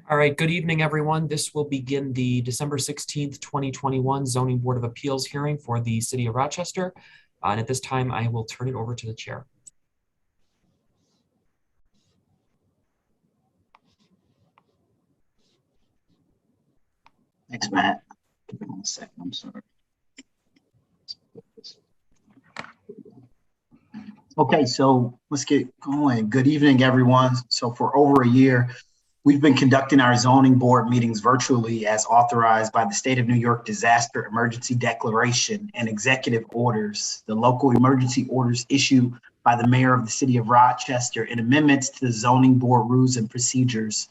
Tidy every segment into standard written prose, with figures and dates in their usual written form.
All right, good evening, everyone. This will begin the December 16th, 2021 Zoning Board of Appeals hearing for the City of Rochester. And at this time, I will turn it over to the chair. Thanks, Matt. Give me 1 second, I'm sorry. Okay, so let's get going. Good evening, everyone. So for over a year, we've been conducting our zoning board meetings virtually as authorized by the State of New York Disaster Emergency Declaration and executive orders, the local emergency orders issued by the mayor of the city of Rochester and amendments to the zoning board rules and procedures.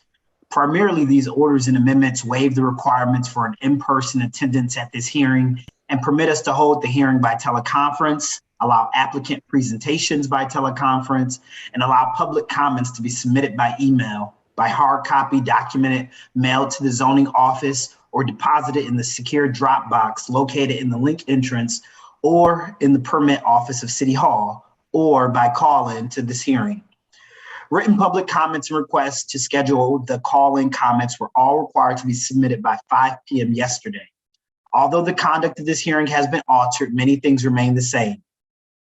Primarily, these orders and amendments waive the requirements for an in-person attendance at this hearing and permit us to hold the hearing by teleconference, allow applicant presentations by teleconference, and allow public comments to be submitted by email, by hard copy, documented, mailed to the zoning office, or deposited in the secure drop box located in the link entrance or in the permit office of City Hall, or by call-in to this hearing. Written public comments and requests to schedule the call-in comments were all required to be submitted by 5 p.m. yesterday. Although the conduct of this hearing has been altered, many things remain the same.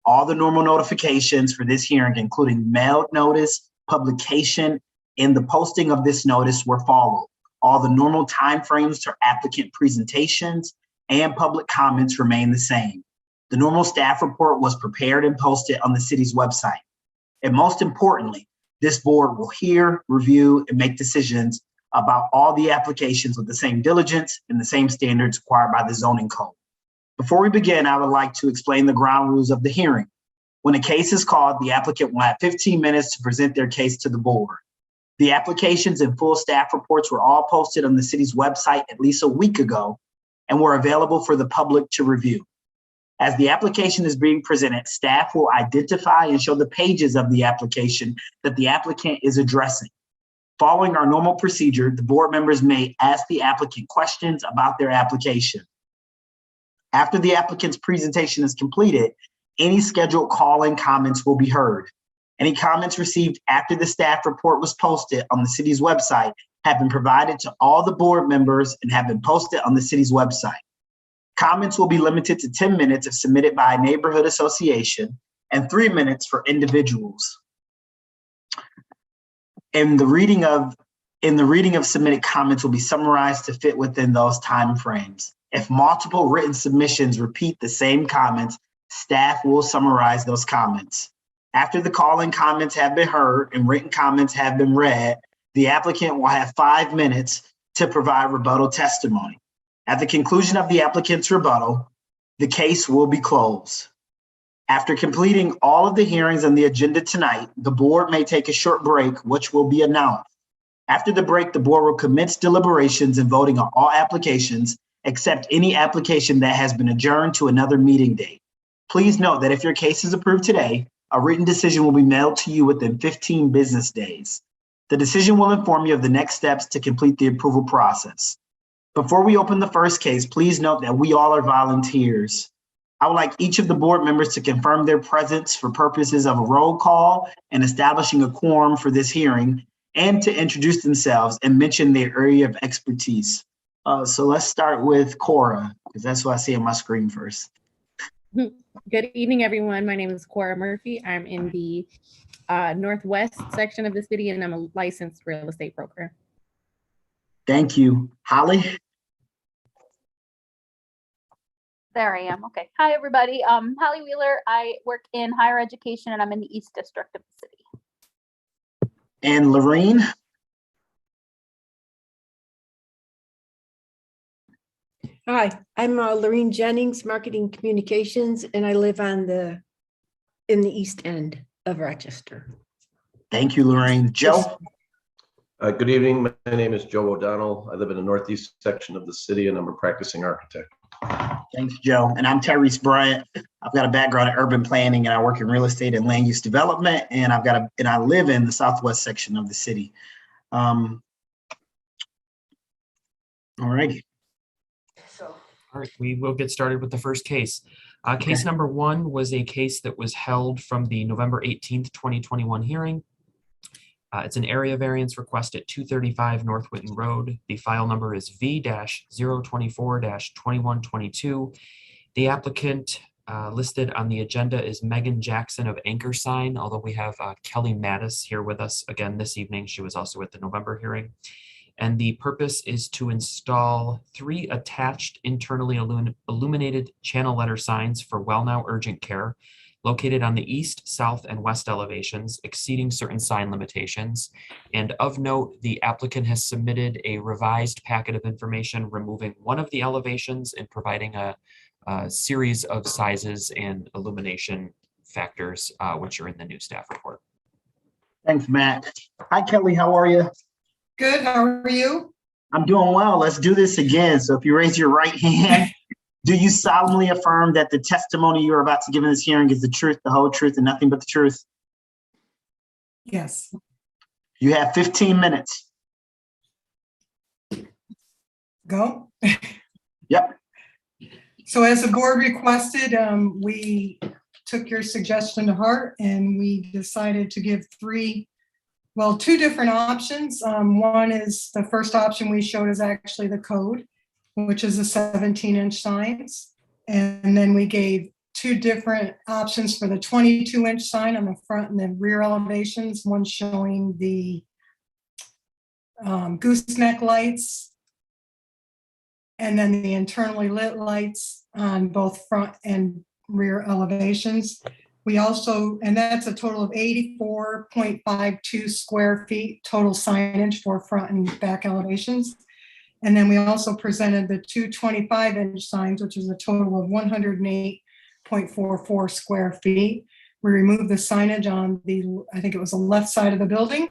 All the normal notifications for this hearing, including mailed notice, publication, and the posting of this notice were followed. All the normal timeframes for applicant presentations and public comments remain the same. The normal staff report was prepared and posted on the city's website. And most importantly, this board will hear, review, and make decisions about all the applications with the same diligence and the same standards required by the zoning code. Before we begin, I would like to explain the ground rules of the hearing. When a case is called, the applicant will have 15 minutes to present their case to the board. The applications and full staff reports were all posted on the city's website at least a week ago and were available for the public to review. As the application is being presented, staff will identify and show the pages of the application that the applicant is addressing. Following our normal procedure, the board members may ask the applicant questions about their application. After the applicant's presentation is completed, any scheduled call-in comments will be heard. Any comments received after the staff report was posted on the city's website have been provided to all the board members and have been posted on the city's website. Comments will be limited to 10 minutes if submitted by a neighborhood association and 3 minutes for individuals. In the reading of submitted comments will be summarized to fit within those time frames. If multiple written submissions repeat the same comments, staff will summarize those comments. After the call-in comments have been heard and written comments have been read, the applicant will have 5 minutes to provide rebuttal testimony. At the conclusion of the applicant's rebuttal, the case will be closed. After completing all of the hearings on the agenda tonight, the board may take a short break, which will be announced. After the break, the board will commence deliberations and voting on all applications, except any application that has been adjourned to another meeting date. Please note that if your case is approved today, a written decision will be mailed to you within 15 business days. The decision will inform you of the next steps to complete the approval process. Before we open the first case, please note that we all are volunteers. I would like each of the board members to confirm their presence for purposes of a roll call and establishing a quorum for this hearing, and to introduce themselves and mention their area of expertise. So let's start with Cora, because that's what I see on my screen first. Good evening, everyone. My name is Cora Murphy. I'm in the Northwest section of the city, and I'm a licensed real estate broker. Thank you. Holly? There I am. Okay. Hi, everybody. Holly Wheeler. I work in higher education, and I'm in the East District of the city. And Lorene? Hi, I'm Lorene Jennings, Marketing Communications, and I live in the East End of Rochester. Thank you, Lorene. Joe? Good evening. My name is Joe O'Donnell. I live in the northeast section of the city, and I'm a practicing architect. Thanks, Joe. And I'm Tyrese Bryant. I've got a background in urban planning, and I work in real estate and land use development, and I live in the southwest section of the city. All righty. All right, we will get started with the first case. Case number 1 was a case that was held from the November 18th, 2021 hearing. It's an area variance request at 235 North Whitten Road. The file number is V-024-2122. The applicant listed on the agenda is Megan Jackson of Anchor Sign, although we have Kelly Mattis here with us again this evening. She was also at the November hearing. And the purpose is to install 3 attached internally illuminated channel letter signs for Well Now Urgent Care located on the east, south, and west elevations, exceeding certain sign limitations. And of note, the applicant has submitted a revised packet of information removing one of the elevations and providing a series of sizes and illumination factors, which are in the new staff report. Thanks, Matt. Hi, Kelly. How are you? Good. How are you? I'm doing well. Let's do this again. So if you raise your right hand, do you solemnly affirm that the testimony you're about to give in this hearing is the truth, the whole truth, and nothing but the truth? Yes. You have 15 minutes. Go. Yep. So as the board requested, we took your suggestion to heart and we decided to give two different options. One is the first option we showed is actually the code, which is the 17-inch signs. And then we gave 2 different options for the 22-inch sign on the front and the rear elevations, one showing the gooseneck lights and then the internally lit lights on both front and rear elevations. We also, and that's a total of 84.52 square feet total signage for front and back elevations. And then we also presented the 2 25-inch signs, which is a total of 108.44 square feet. We removed the signage on I think it was the left side of the building.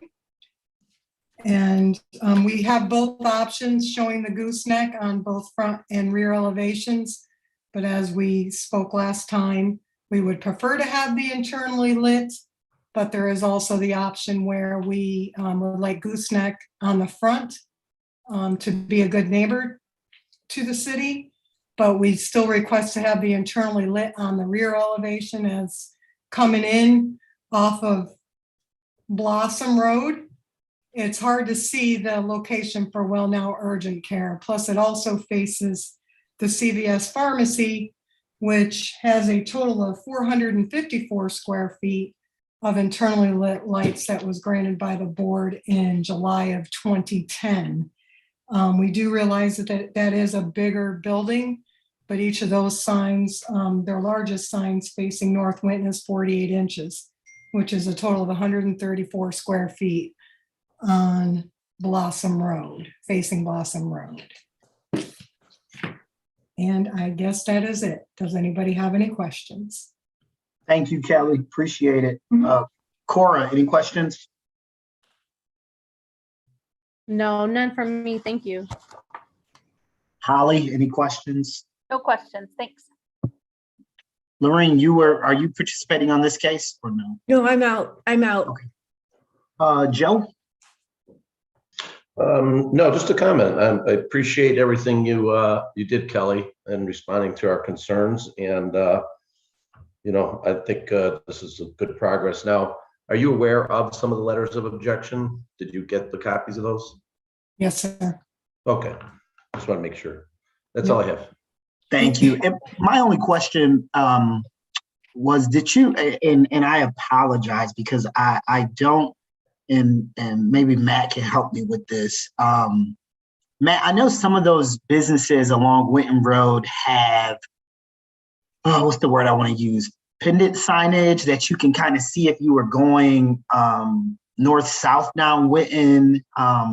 And we have both options showing the gooseneck on both front and rear elevations. But as we spoke last time, we would prefer to have the internally lit, but there is also the option where we would like gooseneck on the front to be a good neighbor to the city, but we still request to have the internally lit on the rear elevation as coming in off of Blossom Road. It's hard to see the location for Well Now Urgent Care. Plus it also faces the CVS pharmacy, which has a total of 454 square feet of internally lit lights that was granted by the board in July of 2010. We do realize that is a bigger building, but each of those signs, their largest signs facing North Winton is 48 inches, which is a total of 134 square feet on Blossom Road, facing Blossom Road. And I guess that is it. Does anybody have any questions? Thank you, Kelly. Appreciate it. Cora, any questions? No, none from me. Thank you. Holly, any questions? No questions. Thanks. Lorraine, are you participating on this case or no? No, I'm out. Okay. Joe? No, just a comment. I appreciate everything you did, Kelly, in responding to our concerns. And, I think this is a good progress. Now, are you aware of some of the letters of objection? Did you get the copies of those? Yes, sir. Okay, just want to make sure. That's all I have. Thank you. And my only question was, did you, and I apologize because I don't, and maybe Matt can help me with this. Matt, I know some of those businesses along Winton Road have, what's the word I want to use? Pendant signage that you can kind of see if you were going north-south down Winton. I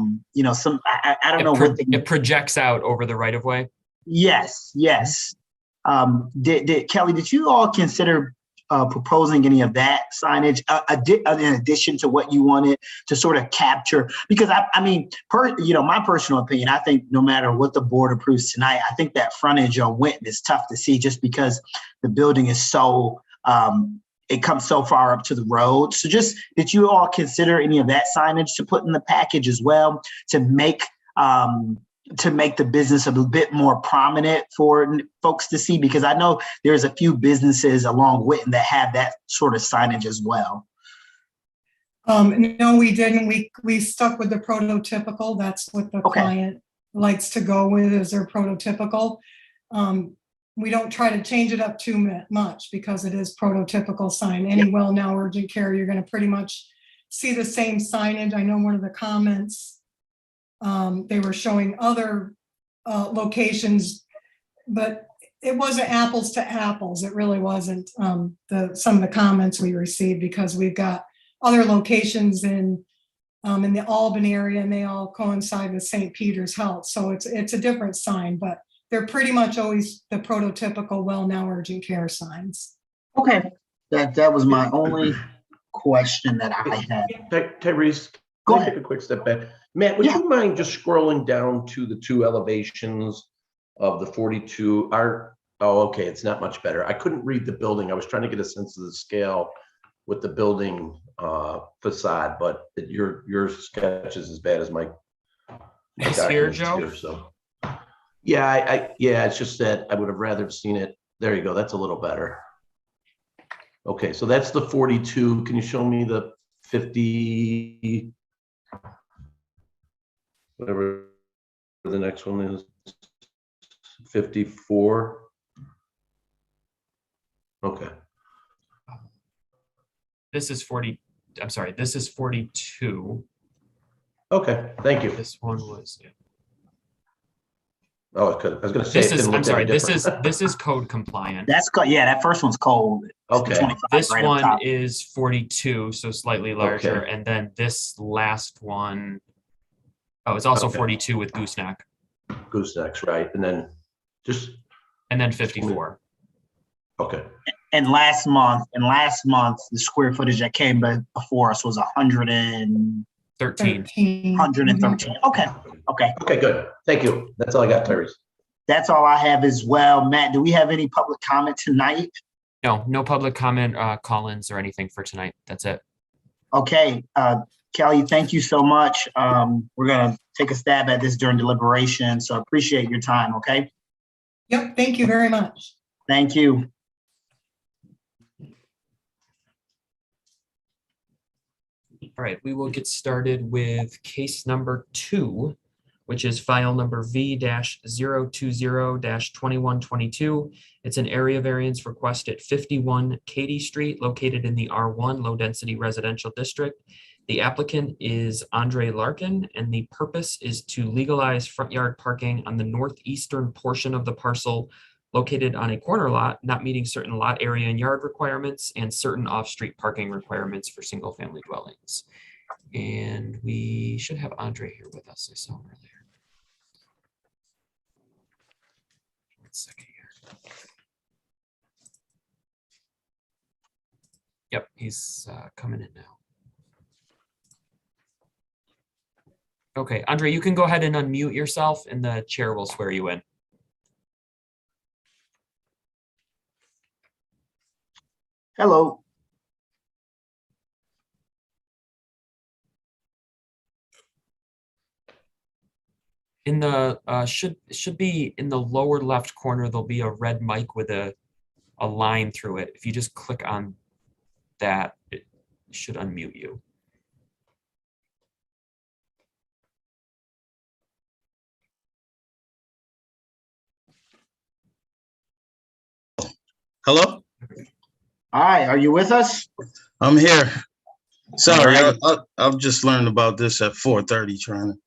don't know what it projects out over the right-of-way. Yes. Kelly, did you all consider proposing any of that signage in addition to what you wanted to sort of capture? Because my personal opinion, I think no matter what the board approves tonight, I think that frontage on Winton is tough to see just because the building is so, it comes so far up to the road. So just, did you all consider any of that signage to put in the package as well to make the business a bit more prominent for folks to see? Because I know there's a few businesses along Winton that have that sort of signage as well. No, we didn't. We stuck with the prototypical. That's what the Okay. client likes to go with, is their prototypical. We don't try to change it up too much because it is prototypical sign. Any well now urgent care, you're going to pretty much see the same signage. I know one of the comments, they were showing other locations, but it wasn't apples to apples. It really wasn't, some of the comments we received, because we've got other locations in the Albany area, and they all coincide with St. Peter's Health. So it's a different sign, but they're pretty much always the prototypical well now urgent care signs. Okay, that was my only question that I had. Tyrese, Go can I ahead. take a quick step back? Matt, would Yeah. you mind just scrolling down to the two elevations of the 42? Oh, okay, it's not much better. I couldn't read the building. I was trying to get a sense of the scale with the building facade, but your sketch is as bad as my Nice here, documents Joe. here, so. Yeah, yeah, it's just that I would have rather seen it. There you go. That's a little better. Okay, so that's the 42. Can you show me the 50? Whatever the next one is. 54. Okay. This is 40. I'm sorry, this is 42. Okay, thank you. This one was, yeah. Oh, I was going to say. This it is, didn't I'm look sorry, any different. this is code compliant. That's yeah, that first one's cold. It's the Okay. 25 This right up one top. is 42, so slightly larger. Okay. And then this last one, oh, it's also Okay. 42 with gooseneck, Goosenecks, right? And then just, and then 54. okay. And last month, the square footage that came before us was 113. 13. 113. Okay. Okay, good. Thank you. That's all I got, Tyrese. That's all I have as well. Matt, do we have any public comment tonight? No public comment, call-ins or anything for tonight. That's it. Okay. Kelly, thank you so much. We're going to take a stab at this during deliberation. So I appreciate your time. Okay. Yep, thank you very much. Thank you. All right, we will get started with case number 2, which is file number V-020-2122. It's an area variance request at 51 Katy Street, located in the R1 Low Density Residential District. The applicant is Andre Larkin, and the purpose is to legalize front yard parking on the northeastern portion of the parcel located on a corner lot, not meeting certain lot area and yard requirements and certain off-street parking requirements for single-family dwellings. And we should have Andre here with us. I saw him earlier. 1 second here. Yep, he's coming in now. Okay, Andre, you can go ahead and unmute yourself and the chair will swear you in. Hello. In the should be in the lower left corner, there'll be a red mic with a line through it. If you just click on that, it should unmute you. Hello? Hi, are you with us? I'm here. Sorry, All right. I've just learned about this at 4:30 trying to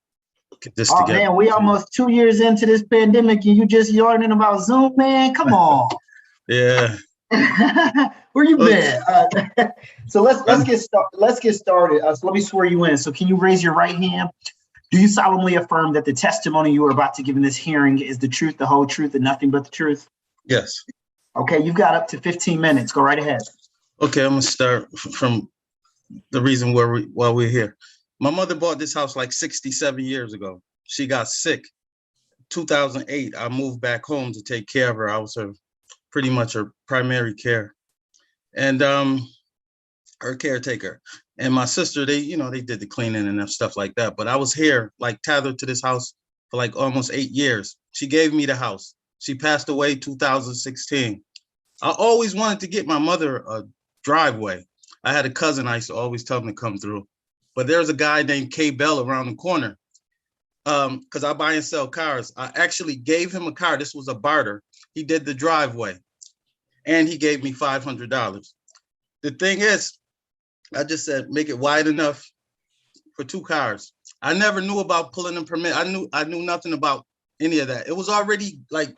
get this Oh together. man, we almost 2 years into this pandemic and you just learning about Zoom, man. Come on. Yeah. Where you been? So let's get started. So let me swear you in. So can you raise your right hand? Do you solemnly affirm that the testimony you are about to give in this hearing is the truth, the whole truth, and nothing but the truth? Yes. Okay, you've got up to 15 minutes. Go right ahead. Okay, I'm gonna start from the reason why we're here. My mother bought this house like 67 years ago. She got sick. 2008, I moved back home to take care of her. I was pretty much her primary care. And her caretaker. And my sister, they did the cleaning and stuff like that. But I was here, like tethered to this house for like almost 8 years. She gave me the house. She passed away 2016. I always wanted to get my mother a driveway. I had a cousin I used to always tell him to come through. But there's a guy named K Bell around the corner. Because I buy and sell cars. I actually gave him a car. This was a barter. He did the driveway and he gave me $500. The thing is, I just said, make it wide enough for 2 cars. I never knew about pulling a permit. I knew nothing about any of that. It was already like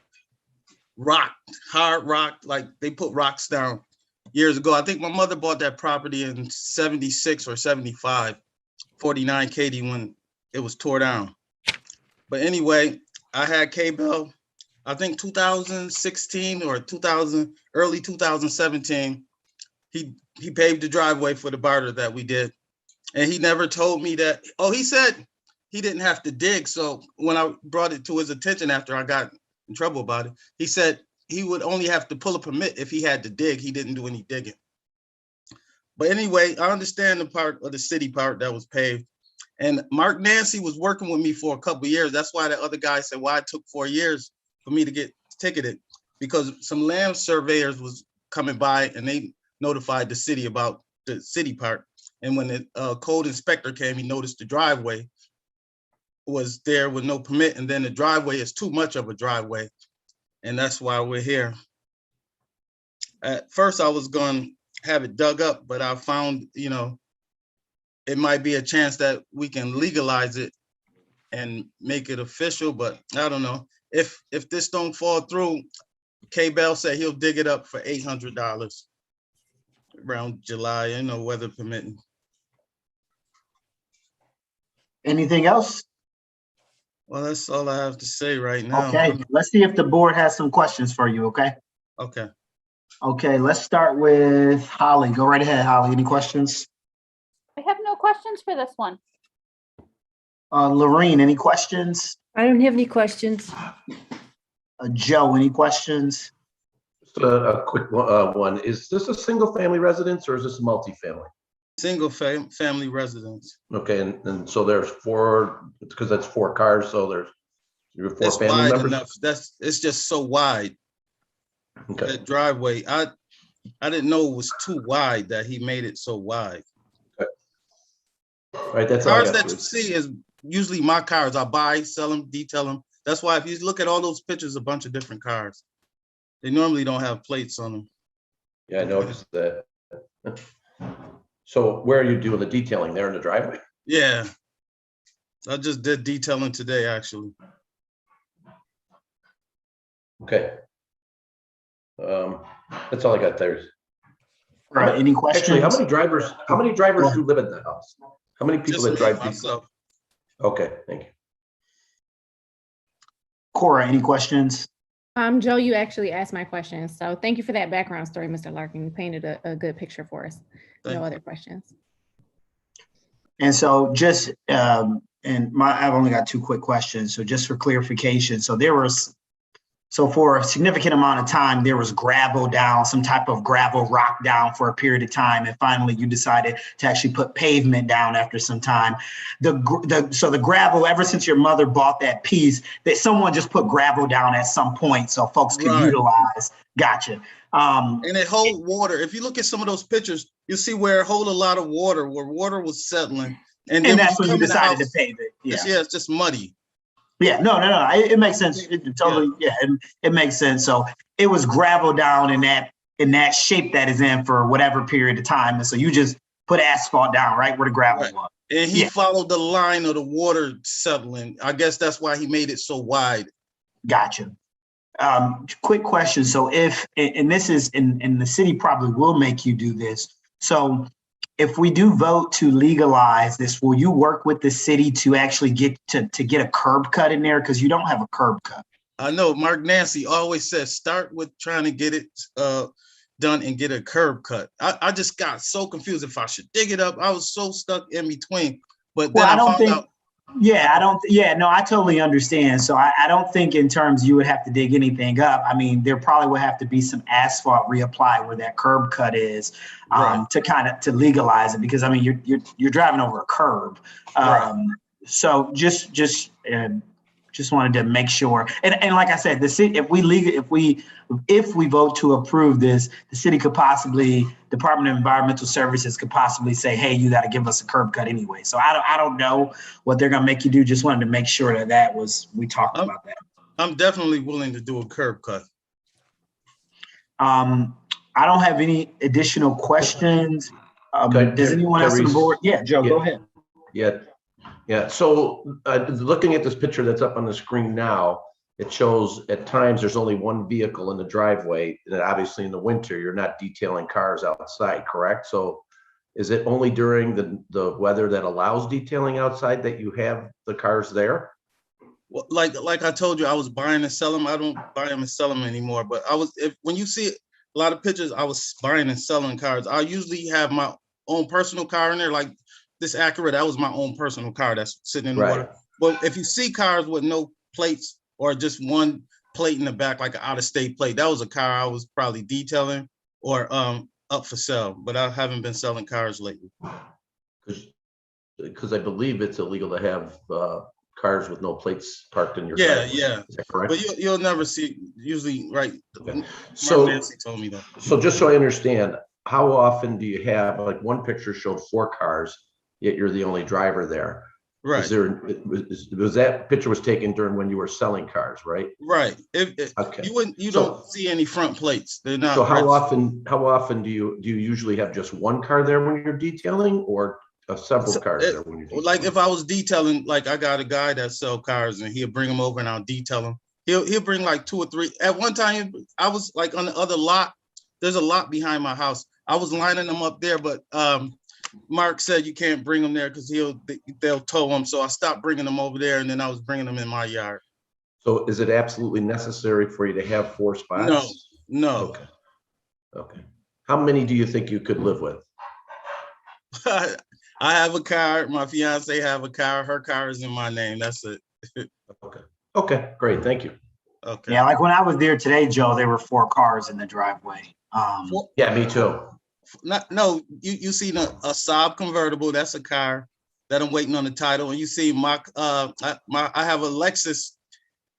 hard rock, like they put rocks down years ago. I think my mother bought that property in 76 or 75, 49 Katy when it was tore down. But anyway, I had K-Bell, I think 2016 or early 2017. He paved the driveway for the barter that we did. And he never told me that. Oh, he said he didn't have to dig. So when I brought it to his attention after I got in trouble about it, he said he would only have to pull a permit if he had to dig. He didn't do any digging. But anyway, I understand the part of the city part that was paved. And Mark Nancy was working with me for a couple of years. That's why the other guy said, why it took 4 years for me to get ticketed, because some land surveyors was coming by and they notified the city about the city part. And when the code inspector came, he noticed the driveway was there with no permit. And then the driveway is too much of a driveway. And that's why we're here. At first I was going to have it dug up, but I found, it might be a chance that we can legalize it and make it official, but I don't know. If this don't fall through, K Bell said he'll dig it up for $800 around July, weather permitting. Anything else? Well, that's all I have to say right now. Okay, let's see if the board has some questions for you, okay? Okay. Okay, let's start with Holly. Go right ahead, Holly. Any questions? I have no questions for this one. Lorene, any questions? I don't have any questions. Joe, any questions? Just a quick one. Is this a single family residence or is this a multifamily? Single family residence. Okay, and so there's 4, because that's 4 cars, so there's 4 It's family wide members? enough. It's just so wide. Okay. That driveway, I didn't know it was too wide that he made it so wide. All right, that's all I Cars got. that you see is usually my cars. I buy, sell them, detail them. That's why if you look at all those pictures, a bunch of different cars. They normally don't have plates on them. Yeah, I noticed that. So where are you doing the detailing? There in the driveway? Yeah. I just did detailing today, actually. Okay. That's all I got there. All right, any questions? Actually, how many drivers do live in the house? How many people Just that me, drive these? myself. Okay, thank you. Cora, any questions? Joe, you actually asked my questions. So thank you for that background story, Mr. Larkin. You painted a good picture for us. Thank No you. other questions. And so just, I've only got 2 quick questions. So just for clarification, so for a significant amount of time, there was gravel down, some type of gravel rock down for a period of time. And finally you decided to actually put pavement down after some time. So the gravel, ever since your mother bought that piece, that someone just put gravel down at some point so folks could Right. utilize. Gotcha. And it hold water. If you look at some of those pictures, you see where it hold a lot of water, where water was settling. And then that's when you come in the decided to house, pave it. Yeah. it's just muddy. Yeah, no. It makes sense. It totally, it makes sense. So it was gravel down in that shape that is in for whatever period of time. And so you just put asphalt down right where the gravel Right. was. And he followed the line of the water settling. I guess that's why he made it so wide. Gotcha. Quick question. So and this is, and the city probably will make you do this. So if we do vote to legalize this, will you work with the city to actually get a curb cut in there? Because you don't have a curb cut. I know Mark Nancy always says, start with trying to get it done and get a curb cut. I just got so confused if I should dig it up. I was so stuck in between. But then I found out. I totally understand. So I don't think in terms you would have to dig anything up. I mean, there probably would have to be some asphalt reapplied where that curb cut is to legalize it, because I mean, you're driving over a curb. Right. So just Just wanted to make sure. And like I said, the city, if we vote to approve this, the city could possibly, Department of Environmental Services could possibly say, hey, you got to give us a curb cut anyway. So I don't know what they're gonna make you do. Just wanted to make sure that we talked about that. I'm definitely willing to do a curb cut. I don't have any additional questions. Does anyone else on the board? Yeah, Joe, go ahead. Yeah. So looking at this picture that's up on the screen now, it shows at times there's only one vehicle in the driveway. And obviously in the winter, you're not detailing cars outside, correct? So is it only during the weather that allows detailing outside that you have the cars there? Well, like I told you, I was buying and selling them. I don't buy them and sell them anymore. But when you see a lot of pictures, I was buying and selling cars. I usually have my own personal car in there, like this Acura. That was my own personal car that's sitting in the water. But if you see cars with no plates or just one plate in the back, like an out-of-state plate, that was a car I was probably detailing or up for sale. But I haven't been selling cars lately. Because I believe it's illegal to have cars with no plates parked in your driveway. Yeah. Is that correct? But you'll never see, usually, right? Okay. So Nancy told me that. So just so I understand, how often do you have, like one picture showed 4 cars, yet you're the only driver there? Right. Was that picture was taken during when you were selling cars, right? Right. Okay. You don't see any front plates. They're not. So how often do you usually have just one car there when you're detailing, or several cars there when you're detailing? Like if I was detailing, like I got a guy that sell cars and he'll bring them over and I'll detail them. He'll bring like 2 or 3. At one time, I was like on the other lot. There's a lot behind my house. I was lining them up there, but Mark said you can't bring them there because they'll tow them. So I stopped bringing them over there, and then I was bringing them in my yard. So is it absolutely necessary for you to have 4 spots? No. Okay. How many do you think you could live with? I have a car. My fiance have a car. Her car is in my name. That's it. Okay, great. Thank you. Okay. Yeah, like when I was there today, Joe, there were 4 cars in the driveway. Yeah, me too. No, you see a Saab convertible. That's a car that I'm waiting on the title. And you see I have a Lexus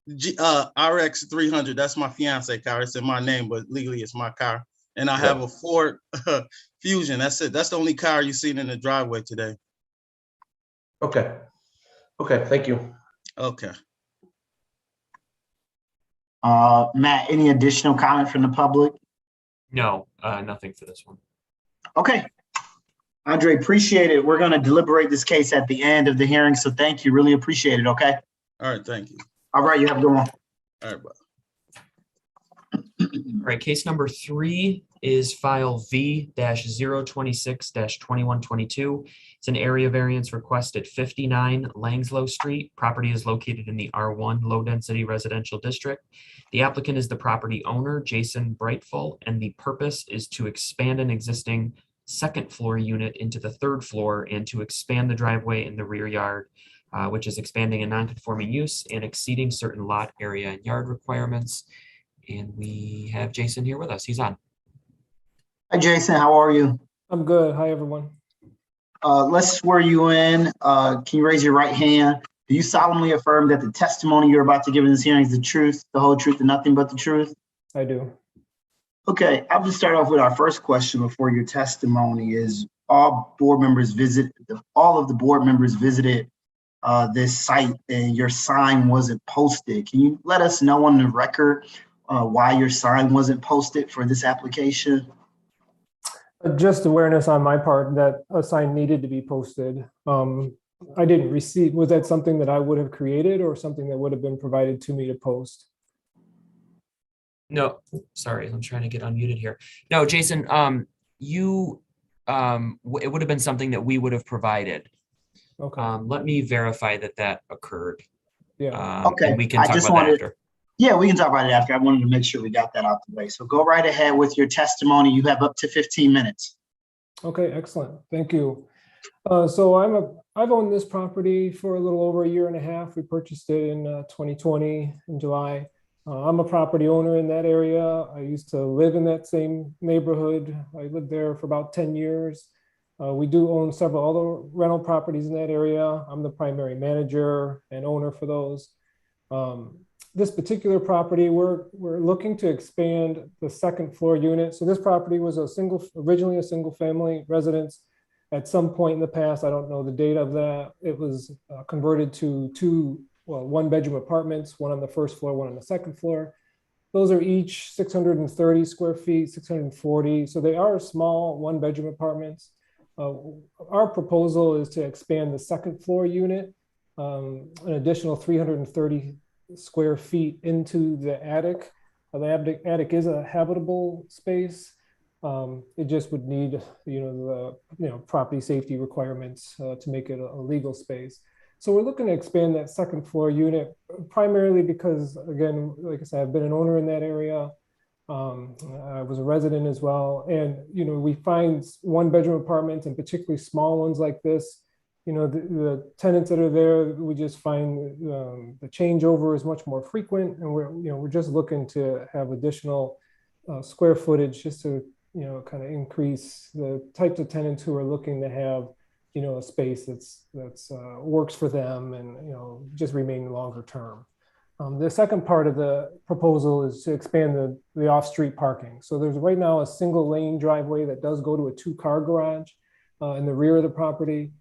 RX 300. That's my fiance car. It's in my name, but legally it's my car. And I have a Ford Fusion. That's it. That's the only car you've seen in the driveway today. Okay. Thank you. Okay. Matt, any additional comment from the public? No, nothing for this one. Okay. Andre, appreciate it. We're going to deliberate this case at the end of the hearing. So thank you. Really appreciate it. Okay. All right. Thank you. All right. You have a good one. All right. Bye. All right, case number 3 is file V-026-2122. It's an area variance request at 59 Langslow Street. Property is located in the R1 Low Density Residential District. The applicant is the property owner, Jason Brightful, and the purpose is to expand an existing 2nd floor unit into the 3rd floor and to expand the driveway in the rear yard, which is expanding a non-conforming use and exceeding certain lot area and yard requirements. And we have Jason here with us. He's on. Hi, Jason. How are you? I'm good. Hi, everyone. Let's swear you in. Can you raise your right hand? Do you solemnly affirm that the testimony you're about to give in this hearing is the truth, the whole truth, and nothing but the truth? I do. Okay, I'll just start off with our first question before your testimony is all of the board members visited this site and your sign wasn't posted. Can you let us know on the record why your sign wasn't posted for this application? Just awareness on my part that a sign needed to be posted. I didn't receive, was that something that I would have created or something that would have been provided to me to post? No, sorry, I'm trying to get unmuted here. No, Jason, it would have been something that we would have provided. Okay. Let me verify that occurred. Yeah. Okay. And we can talk about that after. Yeah, we can talk about it after. I wanted to make sure we got that out the way. So go right ahead with your testimony. You have up to 15 minutes. Okay, excellent. Thank you. So I've owned this property for a little over 1.5 years. We purchased it in 2020 in July. I'm a property owner in that area. I used to live in that same neighborhood. I lived there for about 10 years. We do own several other rental properties in that area. I'm the primary manager and owner for those. This particular property, we're looking to expand the second floor unit. So this property was originally a single family residence. At some point in the past, I don't know the date of that, it was converted to one bedroom apartments, one on the first floor, one on the second floor. Those are each 630 square feet, 640. So they are small one bedroom apartments. Our proposal is to expand the second floor unit, an additional 330 square feet into the attic. The attic is a habitable space. It just would need, the property safety requirements to make it a legal space. So we're looking to expand that second floor unit primarily because, again, like I said, I've been an owner in that area. I was a resident as well. And, we find one bedroom apartments and particularly small ones like this, the tenants that are there, we just find the changeover is much more frequent. And we're just looking to have additional square footage just to, kind of increase the types of tenants who are looking to have, a space that's works for them and, just remain longer term. The second part of the proposal is to expand the off-street parking. So there's right now a single lane driveway that does go to a 2-car garage in the rear of the property.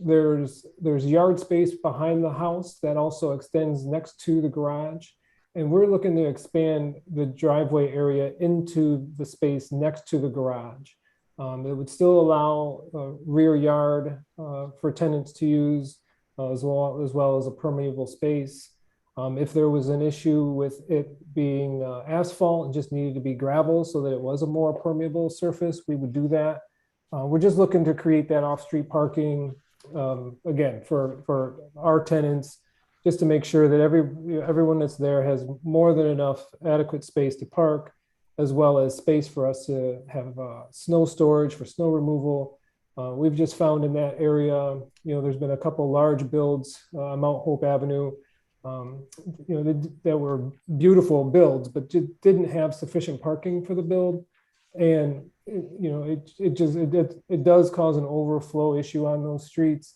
There's yard space behind the house that also extends next to the garage. And we're looking to expand the driveway area into the space next to the garage. It would still allow rear yard for tenants to use as well as a permeable space. If there was an issue with it being asphalt and just needed to be gravel so that it was a more permeable surface, we would do that. We're just looking to create that off-street parking, again, for our tenants, just to make sure that everyone that's there has more than enough adequate space to park, as well as space for us to have snow storage for snow removal. We've just found in that area, there's been a couple large builds on Mount Hope Avenue, that were beautiful builds, but just didn't have sufficient parking for the build. And, it does cause an overflow issue on those streets.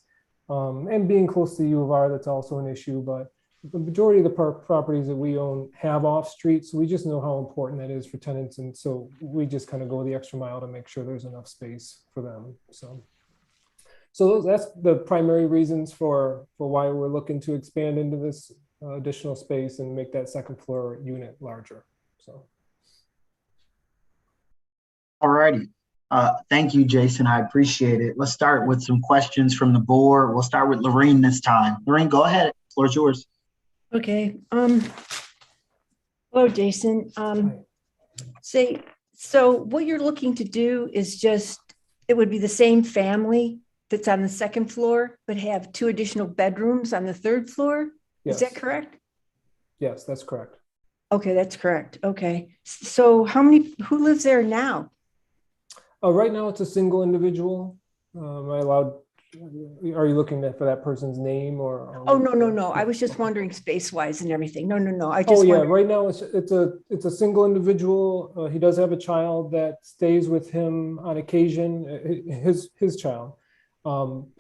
And being close to U of R, that's also an issue, but the majority of the properties that we own have off street. So we just know how important that is for tenants. And so we just kind of go the extra mile to make sure there's enough space for them. So that's the primary reasons for why we're looking to expand into this additional space and make that second floor unit larger. So. All righty. Thank you, Jason. I appreciate it. Let's start with some questions from the board. We'll start with Lorene this time. Lorene, go ahead. The floor is yours. Okay. Hello, Jason. So what you're looking to do is it would be the same family that's on the second floor, but have 2 additional bedrooms on the third floor? Yes. Is that correct? Yes, that's correct. Okay, that's correct. Okay. So who lives there now? Right now it's a single individual. Are you looking for that person's name or? Oh, no. I was just wondering space-wise and everything. No. Right now it's a single individual. He does have a child that stays with him on occasion, his child,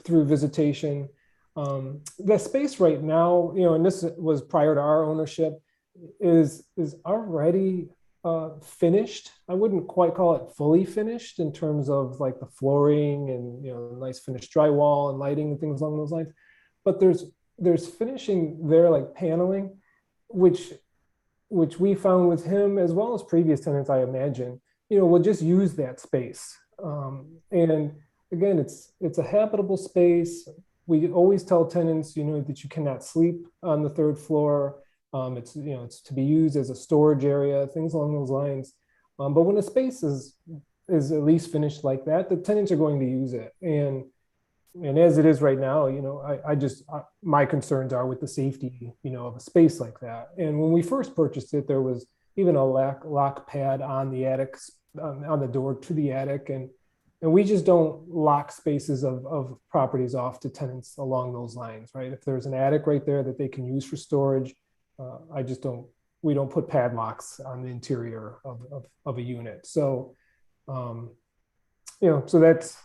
through visitation. The space right now, and this was prior to our ownership, is already finished. I wouldn't quite call it fully finished in terms of like the flooring and nice finished drywall and lighting and things along those lines. But there's finishing there, like paneling, which we found with him as well as previous tenants, I imagine, will just use that space. And again, it's a habitable space. We always tell tenants, that you cannot sleep on the third floor. It's to be used as a storage area, things along those lines. But when a space is at least finished like that, the tenants are going to use it. And as it is right now, my concerns are with the safety, of a space like that. And when we first purchased it, there was even a lock pad on the attic, on the door to the attic. And we just don't lock spaces of properties off to tenants along those lines, right? If there's an attic right there that they can use for storage, we don't put padlocks on the interior of a unit. So, so that's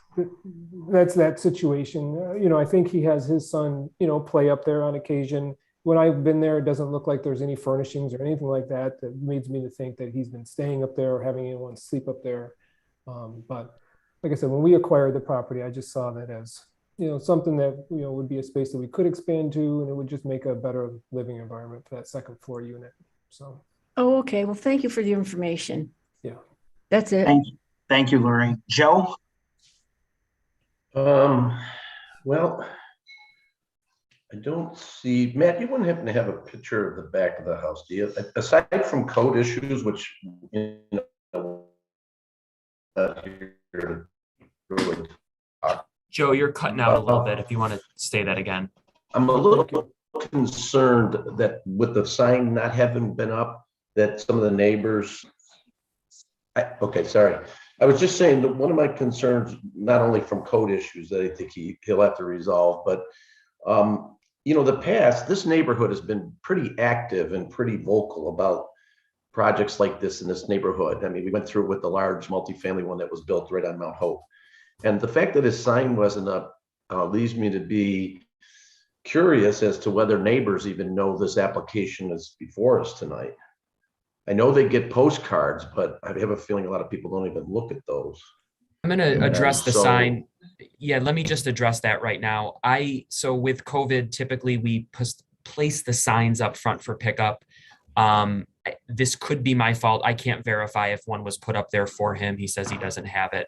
that situation. I think he has his son, play up there on occasion. when I've been there, it doesn't look like there's any furnishings or anything like that that leads me to think that he's been staying up there or having anyone sleep up there. But like I said, when we acquired the property, I just saw that as, something that, would be a space that we could expand to, and it would just make a better living environment for that second floor unit. So, Oh, okay. Well, thank you for the information. yeah. That's it. Thank you, Lorraine. Joe? Well, I don't see, Matt, you wouldn't happen to have a picture of the back of the house, do you? Aside from code issues, which, really, Joe, you're cutting out a little bit. If you want to say that again. I'm a little concerned that with the sign not having been up, that some of the neighbors, okay, sorry. I was just saying that one of my concerns, not only from code issues that I think he'll have to resolve, but the past, this neighborhood has been pretty active and pretty vocal about projects like this in this neighborhood. I mean, we went through it with the large multifamily one that was built right on Mount Hope. And the fact that his sign wasn't up leads me to be curious as to whether neighbors even know this application is before us tonight. I know they get postcards, but I have a feeling a lot of people don't even look at those. I'm going to address the sign. Yeah, let me just address that right now. So with COVID, typically we place the signs up front for pickup. This could be my fault. I can't verify if one was put up there for him. He says he doesn't have it.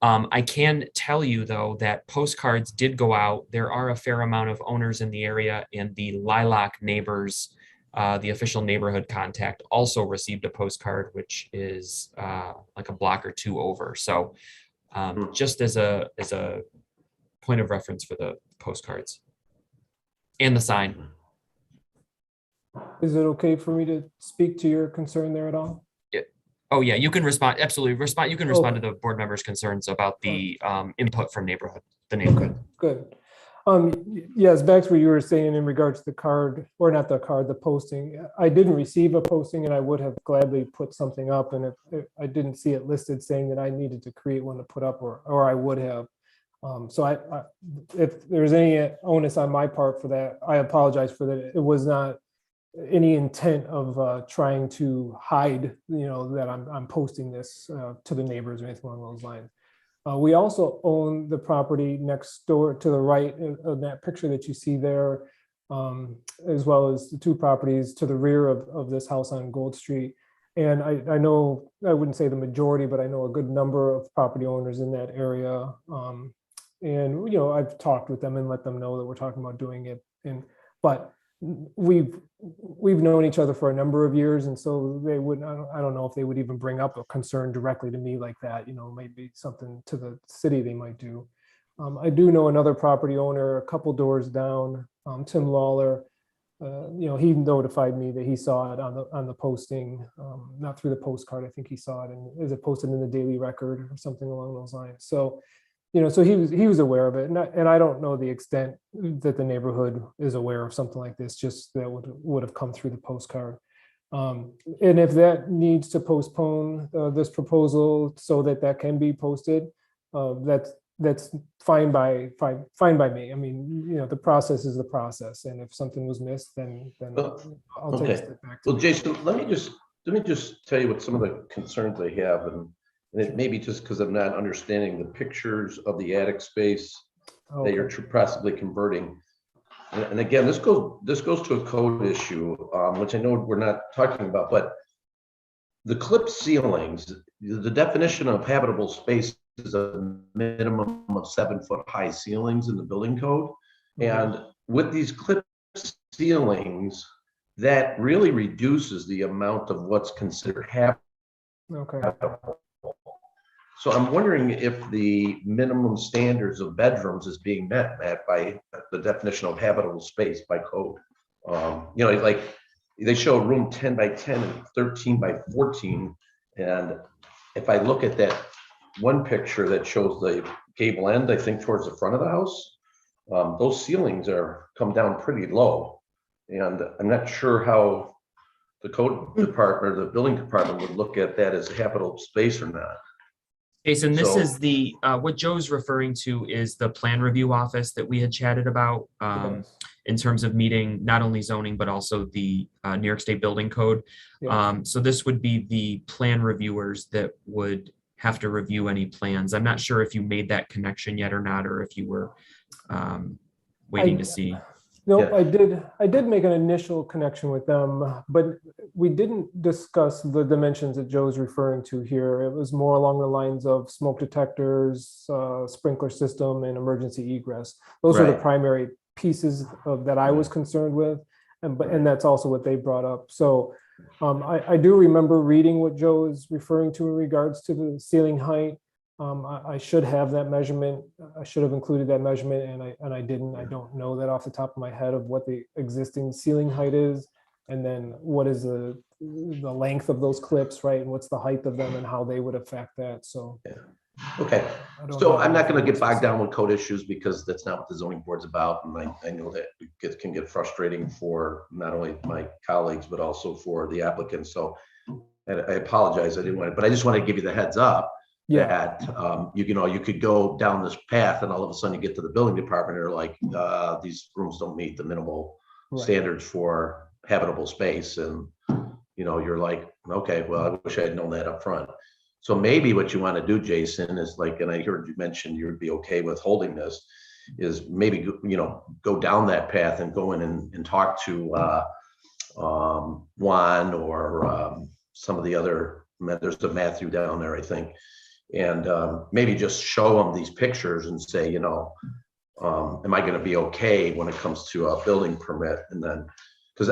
I can tell you, though, that postcards did go out. There are a fair amount of owners in the area, and the Lilac neighbors, the official neighborhood contact, also received a postcard, which is like a block or two over. So just as a point of reference for the postcards and the sign. Is it okay for me to speak to your concern there at all? Oh, yeah, you can respond. Absolutely. You can respond to the board members' concerns about the input from the neighborhood. Good. Yes, back to what you were saying in regards to the card, or not the card, the posting. I didn't receive a posting, and I would have gladly put something up. And if I didn't see it listed saying that I needed to create one to put up, or I would have. So if there's any onus on my part for that, I apologize for that. It was not any intent of trying to hide, that I'm posting this to the neighbors or anything along those lines. We also own the property next door to the right of that picture that you see there, as well as the two properties to the rear of this house on Gold Street. And I know, I wouldn't say the majority, but I know a good number of property owners in that area. And I've talked with them and let them know that we're talking about doing it. But we've known each other for a number of years, and so they wouldn't, I don't know if they would even bring up a concern directly to me like that. Maybe something to the city they might do. I do know another property owner a couple doors down, Tim Lawler. He notified me that he saw it on the posting, not through the postcard. I think he saw it, and is it posted in the Daily Record or something along those lines. So so he was aware of it, and I don't know the extent that the neighborhood is aware of something like this, just that would have come through the postcard. And if that needs to postpone this proposal so that can be posted, that's fine by me. I mean, the process is the process, and if something was missed, then I'll take a step back. Well, Jason, let me just tell you what some of the concerns I have, and it may be just because I'm not understanding the pictures of the attic space that you're possibly converting. And again, this goes to a code issue, which I know we're not talking about, but the clipped ceilings, the definition of habitable space is a minimum of 7-foot high ceilings in the building code. And with these clipped ceilings, that really reduces the amount of what's considered habitable. Okay. So I'm wondering if the minimum standards of bedrooms is being met by the definition of habitable space by code. Like they show a room 10 by 10 and 13 by 14. And if I look at that one picture that shows the gable end, I think towards the front of the house, those ceilings come down pretty low. And I'm not sure how the code department or the building department would look at that as a habitable space or not. Jason, this is what Joe's referring to is the plan review office that we had chatted about. Yes. in terms of meeting not only zoning, but also the New York State Building Code. Yeah. So this would be the plan reviewers that would have to review any plans. I'm not sure if you made that connection yet or not, or if you were waiting to see. No, Yeah. I did make an initial connection with them, but we didn't discuss the dimensions that Joe's referring to here. It was more along the lines of smoke detectors, sprinkler system, and emergency egress. Those were the Right. primary pieces that I was concerned with, and that's also what they brought up. So I do remember reading what Joe is referring to in regards to the ceiling height. I should have that measurement. I should have included that measurement, and I didn't. I don't know that off the top of my head of what the existing ceiling height is, and then what is the length of those clips, right? And what's the height of them, and how they would affect that. So, Okay. I don't So have I'm not going to anything get bogged down specific. with code issues because that's not what the zoning board's about. And I know that it can get frustrating for not only my colleagues, but also for the applicants. So I apologize. I didn't want to, but I just want to give you the heads up Yeah, that, you could go down this path and all of a sudden you get to the building department and they're like, these rooms don't meet the minimal right. standards for habitable space. And, you're like, okay, well, I wish I had known that up front. So maybe what you want to do, Jason, is like, and I heard you mention you'd be okay with holding this, is maybe, go down that path and go in and talk to Juan or some of the other, there's a Matthew down there, I think. And maybe just show them these pictures and say, am I going to be okay when it comes to a building permit? And then, because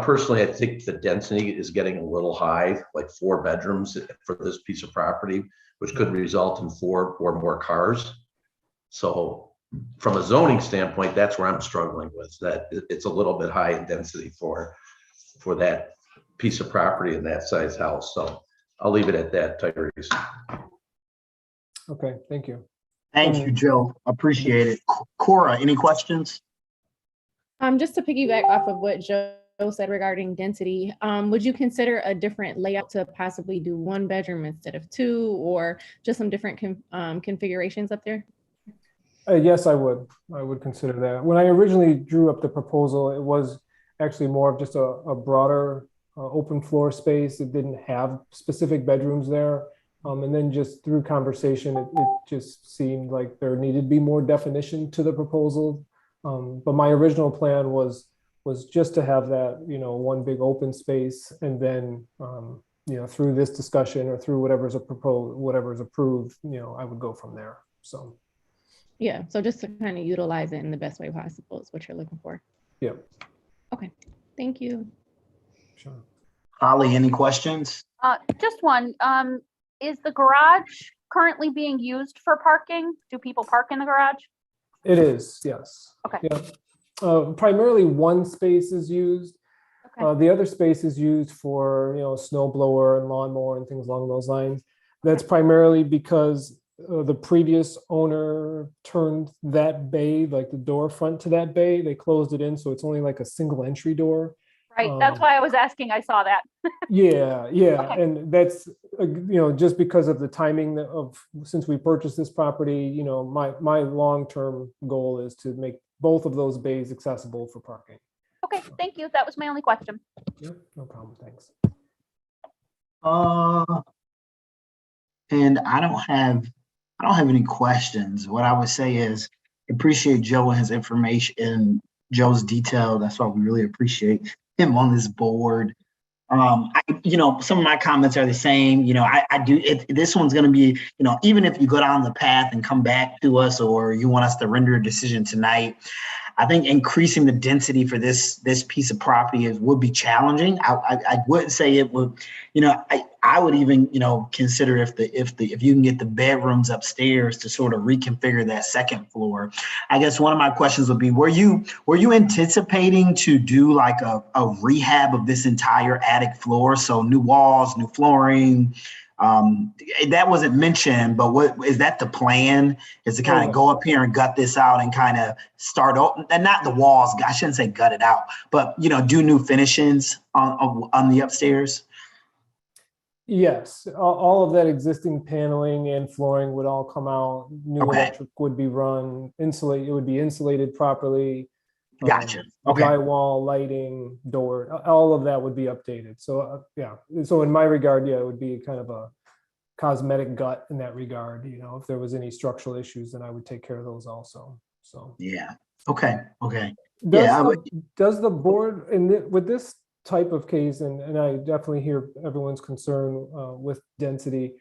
personally, I think the density is getting a little high, like 4 bedrooms for this piece of property, which could result in 4 or more cars. So from a zoning standpoint, that's where I'm struggling with, that it's a little bit high in density for that piece of property in that size house. So I'll leave it at that, Tyrese. Okay, thank you. Thank you, Joe. Appreciate it. Cora, any questions? Just to piggyback off of what Joe said regarding density, would you consider a different layout to possibly do 1 bedroom instead of 2, or just some different configurations up there? Yes, I would. I would consider that. When I originally drew up the proposal, it was actually more of just a broader open floor space. It didn't have specific bedrooms there. And then just through conversation, it just seemed like there needed to be more definition to the proposal. But my original plan was just to have that, 1 big open space, and then, through this discussion or through whatever's approved, I would go from there. So. Yeah, so just to kind of utilize it in the best way possible is what you're looking for. Yeah. Okay, thank you. Sure. Holly, any questions? Just one. Is the garage currently being used for parking? Do people park in the garage? It is, yes. Okay. Yeah. Primarily 1 space is used. Okay. The other space is used for, snow blower and lawnmower and things along those lines. That's primarily because the previous owner turned that bay, like the door front to that bay, they closed it in, so it's only like a single entry door. Right, that's why I was asking. I saw that. Yeah, Okay. and that's just because of the timing of since we purchased this property, my long-term goal is to make both of those bays accessible for parking. Okay, thank you. That was my only question. Yep, no problem. Thanks. And I don't have any questions. What I would say is appreciate Joe and his information and Joe's detail. That's why we really appreciate him on this board. Some of my comments are the same. I do it. This one's going to be, even if you go down the path and come back to us, or you want us to render a decision tonight, I think increasing the density for this piece of property would be challenging. I wouldn't say it would, I would even, consider if you can get the bedrooms upstairs to sort of reconfigure that second floor. I guess one of my questions would be, were you anticipating to do like a rehab of this entire attic floor? So new walls, new flooring, that wasn't mentioned, but what is that the plan, is to kind of go up here and gut this out and kind of start over, and not the walls, I shouldn't say gut it out, but do new finishings on the upstairs? Yes, all of that existing paneling and flooring would all come out. New Okay. electric would be run, it would be insulated properly. Gotcha. Okay. Drywall, lighting, door, all of that would be updated. So yeah, so in my regard, yeah, it would be kind of a cosmetic gut in that regard. You know, if there was any structural issues, then I would take care of those also. So Yeah. Okay. Okay. does Yeah. does the board with this type of case, and I definitely hear everyone's concern with density,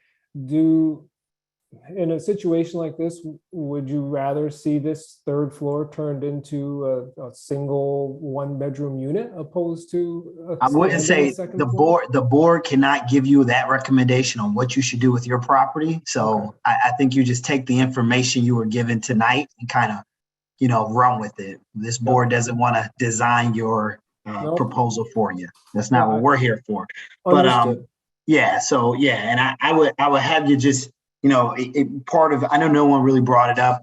in a situation like this, would you rather see this third floor turned into a single one-bedroom unit opposed to I wouldn't expanding say second the floor? board cannot give you that recommendation on what you should do with your property. So Okay. I think you just take the information you were given tonight and kind of, run with it. This board doesn't want to design your Nope. proposal for you. That's not what we're here for. But Understood. yeah, so yeah, and I would have you just, part of, I know no one really brought it up.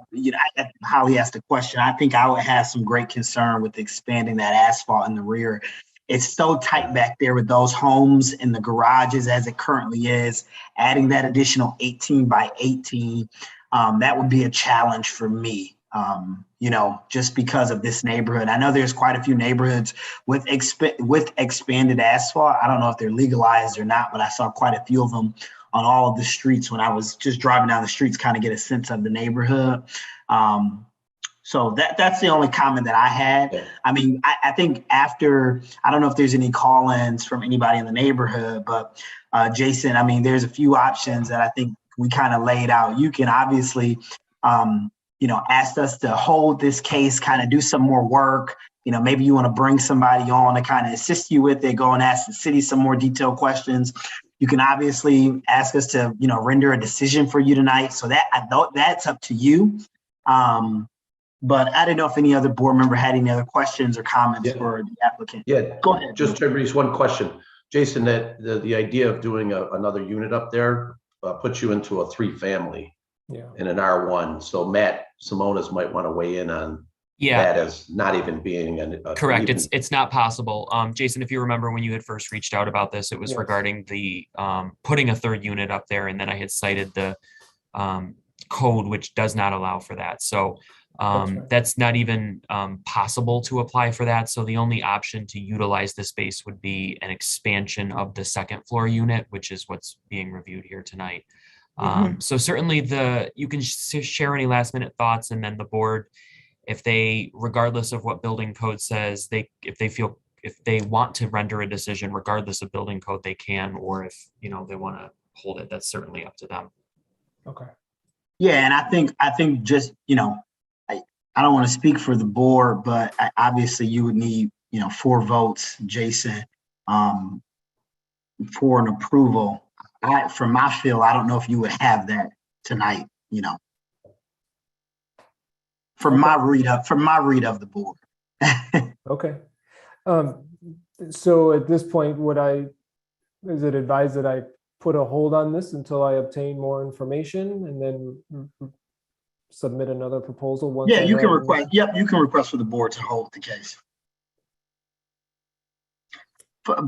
Holly asked a question. I think I would have some great concern with expanding that asphalt in the rear. It's so tight back there with those homes and the garages as it currently is. Adding that additional 18 by 18, that would be a challenge for me. Just because of this neighborhood. I know there's quite a few neighborhoods with expanded asphalt. I don't know if they're legalized or not, but I saw quite a few of them on all of the streets when I was just driving down the streets, kind of get a sense of the neighborhood. So that's the only comment that I had. Yeah. I mean, I think after, I don't know if there's any call-ins from anybody in the neighborhood, but Jason, I mean, there's a few options that I think we kind of laid out. You can obviously, asked us to hold this case, kind of do some more work. Maybe you want to bring somebody on to kind of assist you with it, go and ask the city some more detailed questions. You can obviously ask us to, render a decision for you tonight. So that's up to you. But I didn't know if any other board member had any other questions or comments for the applicant. Yeah, Go ahead. just to raise one question. Jason, that the idea of doing another unit up there puts you into a 3-family. Yeah. In an R1. So Matt Simonis might want to weigh in on that as not even being correct. It's not possible. Jason, if you remember when you had first reached out about this, it was regarding the putting a third unit up there, and then I had cited the code which does not allow for that. So that's not even possible to apply for that. So the only option to utilize the space would be an expansion of the second floor unit, which is what's being reviewed here tonight. So certainly you can share any last minute thoughts, and then the board, if they, regardless of what building code says, if they want to render a decision regardless of building code, they can, or if, they want to hold it, that's certainly up to them. Okay. Yeah. And I think just, I don't want to speak for the board, but obviously you would need, 4 votes, Jason, for an approval. From my feel, I don't know if you would have that tonight, from my read of the board. Okay. So at this point, is it advised that I put a hold on this until I obtain more information and then submit another proposal? Once Yeah, you can request. Yep, you can request for the board to hold the case.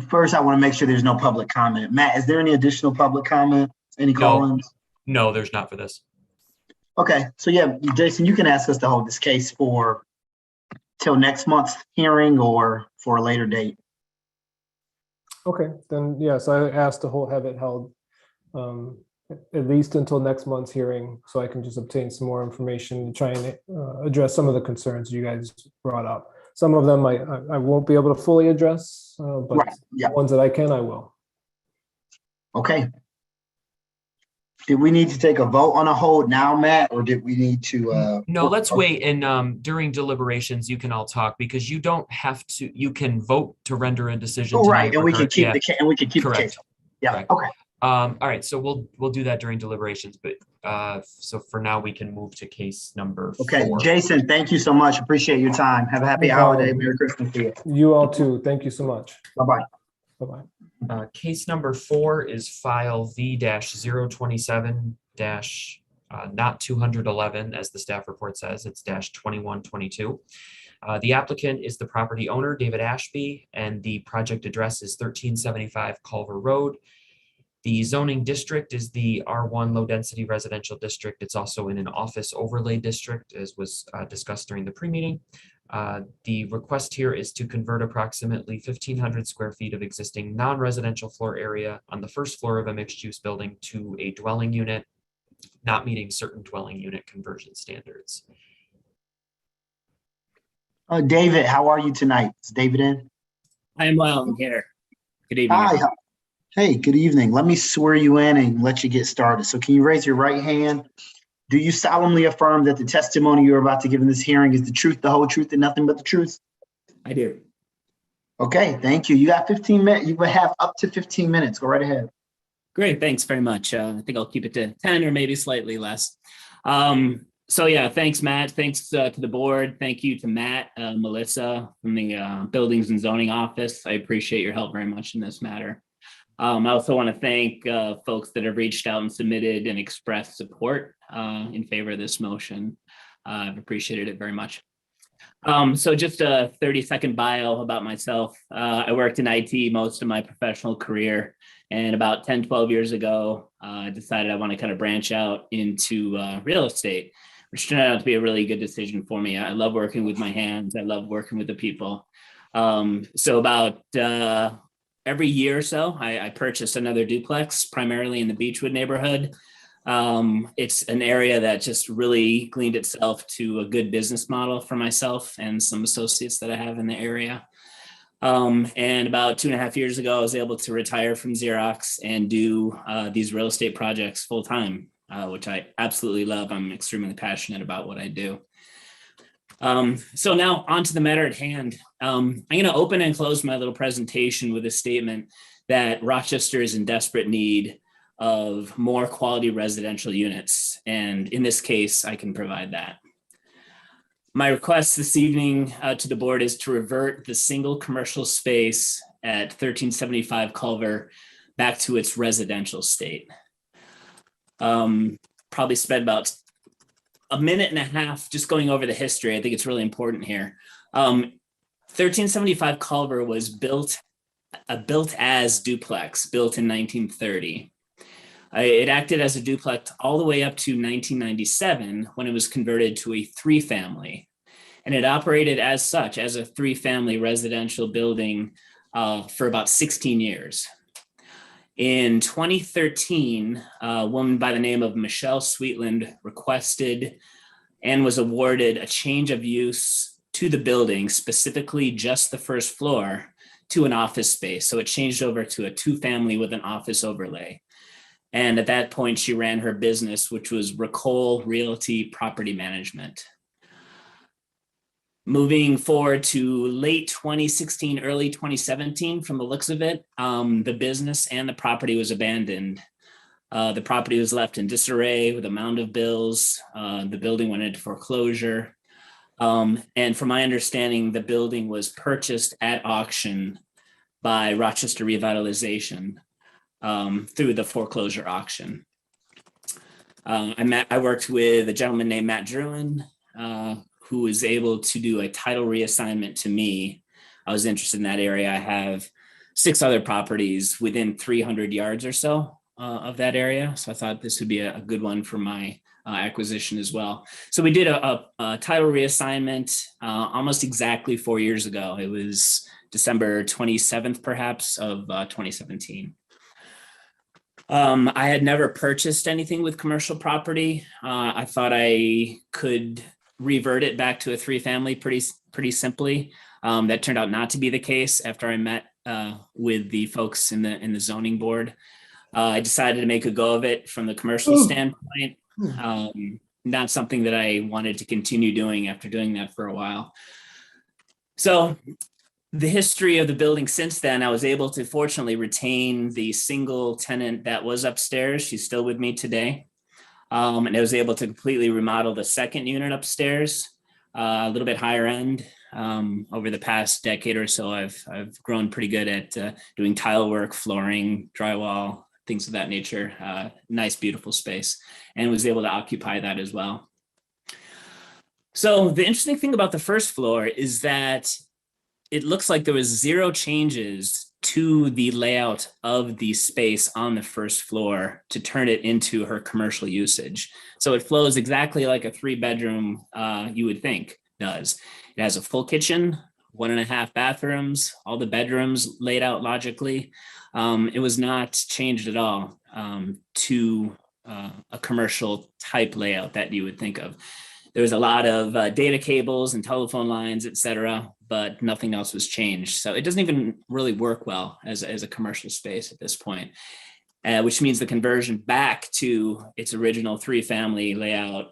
First, I want to make sure there's no public comment. Matt, is there any additional public comment? Any call-ins? No, there's not for this. Okay, so yeah, Jason, you can ask us to hold this case till next month's hearing or for a later date. Okay, then yes, I asked to have it held at least until next month's hearing, so I can just obtain some more information and try and address some of the concerns you guys brought up. Some of them I won't be able to fully address, but Right. Yeah. the ones that I can, I will. Okay. Did we need to take a vote on a hold now, Matt, or did we need to? No, let's wait. And during deliberations, you can all talk, because you don't have to. You can vote to render a decision. Oh, right, and we can keep the Correct. case. Yeah. Correct. Okay. All right, so we'll do that during deliberations, but so for now we can move to case number 4. Okay, Jason, thank you so much. Appreciate your time. Have a happy holiday. Merry Christmas to you. You all too. Thank you so much. Bye-bye. Bye-bye. Case number 4 is file V-027- not 211, as the staff report says, it's -2122. The applicant is the property owner, David Ashby, and the project address is 1375 Culver Road. The zoning district is the R1 low density residential district. It's also in an office overlay district, as was discussed during the pre-meeting. The request here is to convert approximately 1,500 square feet of existing non-residential floor area on the first floor of a mixed-use building to a dwelling unit, not meeting certain dwelling unit conversion standards. David, how are you tonight? Is David in? I am well. I'm here. Good evening. Hi. everyone. Hey, good evening. Let me swear you in and let you get started. So can you raise your right hand? Do you solemnly affirm that the testimony you're about to give in this hearing is the truth, the whole truth, and nothing but the truth? I do. Okay, thank you. You got 15 minutes. You will have up to 15 minutes. Go right ahead. Great. Thanks very much. I think I'll keep it to 10 or maybe slightly less. So yeah, thanks, Matt. Thanks to the board. Thank you to Matt, Melissa from the Buildings and Zoning Office. I appreciate your help very much in this matter. I also want to thank folks that have reached out and submitted and expressed support in favor of this motion. I've appreciated it very much. So just a 30-second bio about myself. I worked in IT most of my professional career, and about 10, 12 years ago, I decided I want to kind of branch out into real estate, which turned out to be a really good decision for me. I love working with my hands. I love working with the people. So about every year or so, I purchased another duplex, primarily in the Beechwood neighborhood. It's an area that just really gleaned itself to a good business model for myself and some associates that I have in the area. And about 2.5 years ago, I was able to retire from Xerox and do these real estate projects full time, which I absolutely love. I'm extremely passionate about what I do. So now on to the matter at hand. I'm going to open and close my little presentation with a statement that Rochester is in desperate need of more quality residential units. And in this case, I can provide that. My request this evening to the board is to revert the single commercial space at 1375 Culver back to its residential state. Probably spent about a minute and a half just going over the history. I think it's really important here. 1375 Culver was built as duplex, built in 1930. It acted as a duplex all the way up to 1997 when it was converted to a 3-family. And it operated as such, as a 3-family residential building for about 16 years. In 2013, a woman by the name of Michelle Sweetland requested and was awarded a change of use to the building, specifically just the first floor, to an office space. So it changed over to a 2-family with an office overlay. And at that point, she ran her business, which was Ricole Realty Property Management. Moving forward to late 2016, early 2017, from the looks of it, the business and the property was abandoned. The property was left in disarray with a mound of bills. The building went into foreclosure. And from my understanding, the building was purchased at auction by Rochester Revitalization through the foreclosure auction. I worked with a gentleman named Matt Druin, who was able to do a title reassignment to me. I was interested in that area. I have 6 other properties within 300 yards or so of that area. So I thought this would be a good one for my acquisition as well. So we did a title reassignment almost exactly 4 years ago. It was December 27th, perhaps, of 2017. I had never purchased anything with commercial property. I thought I could revert it back to a 3-family pretty simply. That turned out not to be the case after I met with the folks in the zoning board. I decided to make a go of it from the commercial standpoint. Not something that I wanted to continue doing after doing that for a while. So the history of the building since then, I was able to fortunately retain the single tenant that was upstairs. She's still with me today. And I was able to completely remodel the second unit upstairs, a little bit higher end. Over the past decade or so, I've grown pretty good at doing tile work, flooring, drywall, things of that nature. Nice, beautiful space, and was able to occupy that as well. So the interesting thing about the first floor is that it looks like there was 0 changes to the layout of the space on the first floor to turn it into her commercial usage. So it flows exactly like a 3-bedroom you would think does. It It has a full kitchen, 1.5 bathrooms, all the bedrooms laid out logically. It was not changed at all to a commercial type layout that you would think of. There was a lot of data cables and telephone lines, et cetera, but nothing else was changed. So it doesn't even really work well as a commercial space at this point, which means the conversion back to its original 3-family layout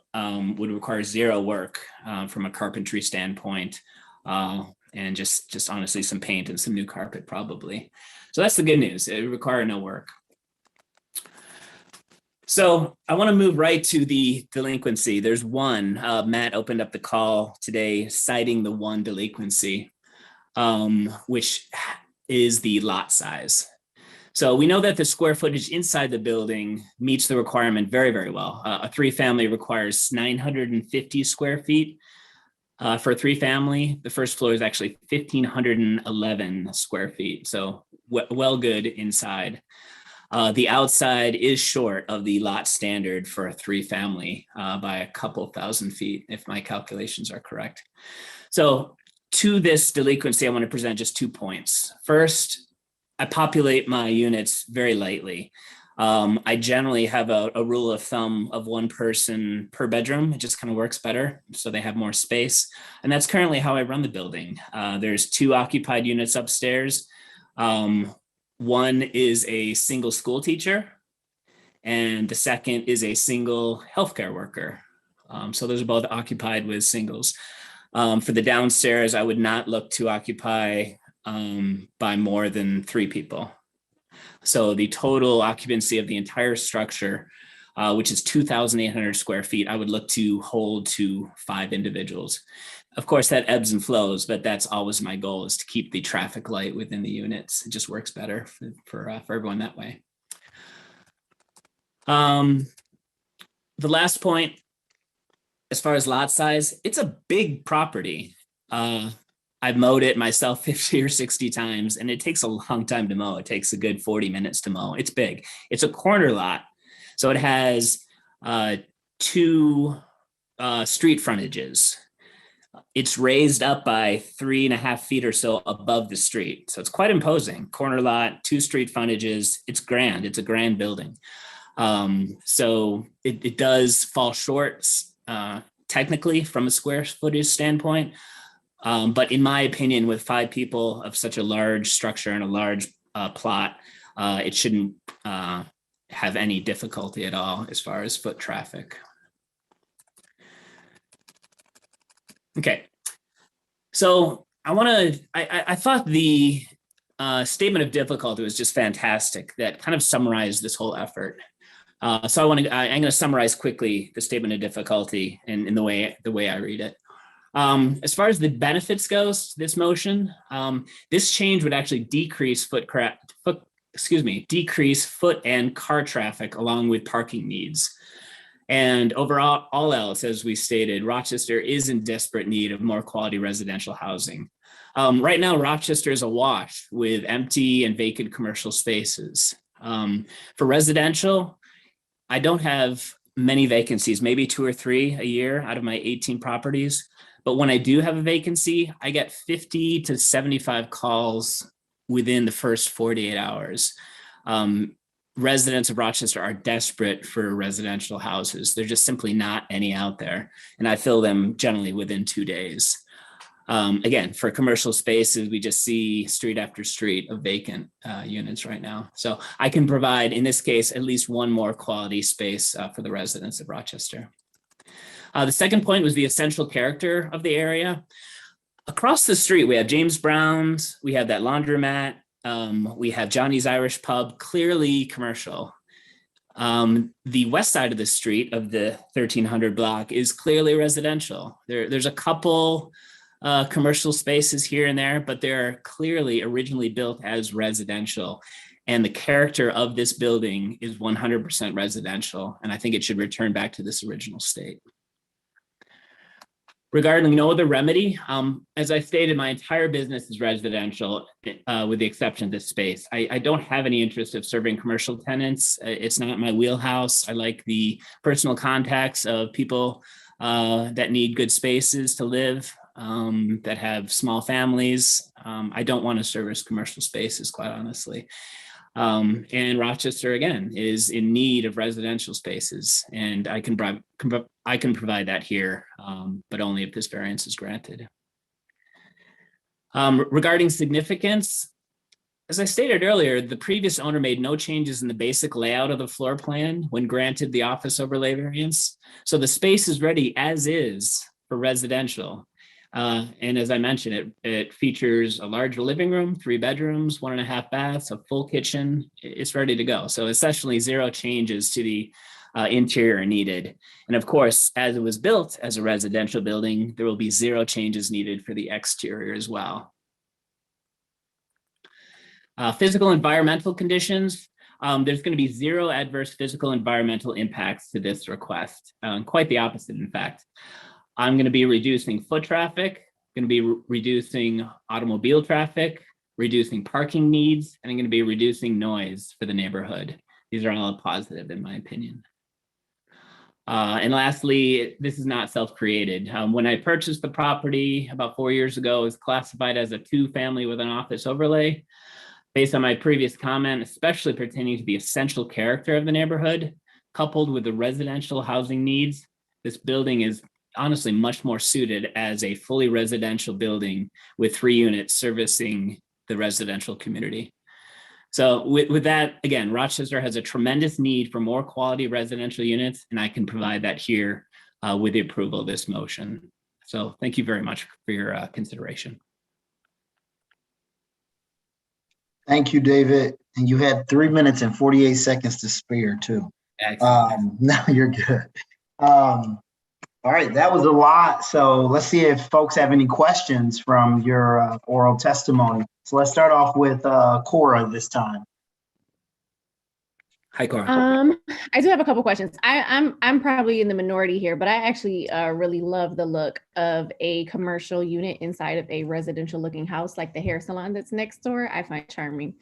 would require zero work from a carpentry standpoint, and just honestly some paint and some new carpet probably. So that's the good news. It would require no work. So I want to move right to the delinquency. There's one. Matt opened up the call today citing the one delinquency, which is the lot size. So we know that the square footage inside the building meets the requirement very, very well. A 3-family requires 950 square feet. For a 3-family, the first floor is actually 1,511 square feet. So well good inside. The outside is short of the lot standard for a 3-family by a couple thousand feet, if my calculations are correct. So to this delinquency, I want to present just 2 points. First, I populate my units very lightly. I generally have a rule of thumb of 1 person per bedroom. It just kind of works better, so they have more space. And that's currently how I run the building. There's 2 occupied units upstairs. One is a single school teacher, and the second is a single healthcare worker. So those are both occupied with singles. For the downstairs, I would not look to occupy by more than 3 people. So the total occupancy of the entire structure, which is 2,800 square feet, I would look to hold to 5 individuals. Of course, that ebbs and flows, but that's always my goal, is to keep the traffic light within the units. It just works better for everyone that way. The last point, as far as lot size, it's a big property. I've mowed it myself 50 or 60 times, and it takes a long time to mow. It takes a good 40 minutes to mow. It's big. It's a corner lot. So it has 2 street frontages. It's raised up by 3.5 feet or so above the street. So it's quite imposing. Corner lot, 2 street frontages. It's grand. It's a grand building. So it does fall short technically from a square footage standpoint. But in my opinion, with 5 people of such a large structure and a large plot, it shouldn't have any difficulty at all as far as foot traffic. Okay, so I thought the statement of difficulty was just fantastic. That kind of summarized this whole effort. So I'm going to summarize quickly the statement of difficulty in the way I read it. As far as the benefits goes, this motion, this change would actually decrease foot and car traffic along with parking needs. And overall, all else, as we stated, Rochester is in desperate need of more quality residential housing. Right now, Rochester is awash with empty and vacant commercial spaces. For residential, I don't have many vacancies, maybe 2 or 3 a year out of my 18 properties. But when I do have a vacancy, I get 50 to 75 calls within the first 48 hours. Residents of Rochester are desperate for residential houses. There's just simply not any out there. And I fill them generally within 2 days. Again, for commercial spaces, we just see street after street of vacant units right now. So I can provide, in this case, at least 1 more quality space for the residents of Rochester. The second point was the essential character of the area. Across the street, we have James Brown's, we have that laundromat, we have Johnny's Irish Pub, clearly commercial. The west side of the street of the 1300 block is clearly residential. There's a couple commercial spaces here and there, but they're clearly originally built as residential. And the character of this building is 100% residential. And I think it should return back to this original state. Regarding no other remedy, as I stated, my entire business is residential with the exception of this space. I don't have any interest of serving commercial tenants. It's not my wheelhouse. I like the personal contacts of people that need good spaces to live. that have small families. I don't want to service commercial spaces, quite honestly. And Rochester, again, is in need of residential spaces, and I can provide that here, but only if this variance is granted. Regarding significance, as I stated earlier, the previous owner made no changes in the basic layout of the floor plan when granted the office overlay variance. So the space is ready as is for residential. And as I mentioned, it features a larger living room, 3 bedrooms, 1.5 baths, a full kitchen. It's ready to go. So essentially 0 changes to the interior needed. And of course, as it was built as a residential building, there will be 0 changes needed for the exterior as well. Physical environmental conditions. There's going to be 0 adverse physical environmental impacts to this request. Quite the opposite, in fact. I'm going to be reducing foot traffic, going to be reducing automobile traffic, reducing parking needs, and I'm going to be reducing noise for the neighborhood. These are all positive in my opinion. And lastly, this is not self-created. When I purchased the property about 4 years ago, it was classified as a 2-family with an office overlay. Based on my previous comment, especially pertaining to the essential character of the neighborhood, coupled with the residential housing needs, this building is honestly much more suited as a fully residential building with 3 units servicing the residential community. So with that, again, Rochester has a tremendous need for more quality residential units, and I can provide that here with the approval of this motion. So thank you very much for your consideration. Thank you, David. And you had 3 minutes and 48 seconds to spare too. Excellent. No, you're good. All right, that was a lot. So let's see if folks have any questions from your oral testimony. So let's start off with Cora this time. Hi, Cora. I do have a couple questions. I'm probably in the minority here, but I actually really love the look of a commercial unit inside of a residential looking house, like the hair salon that's next door. I find charming.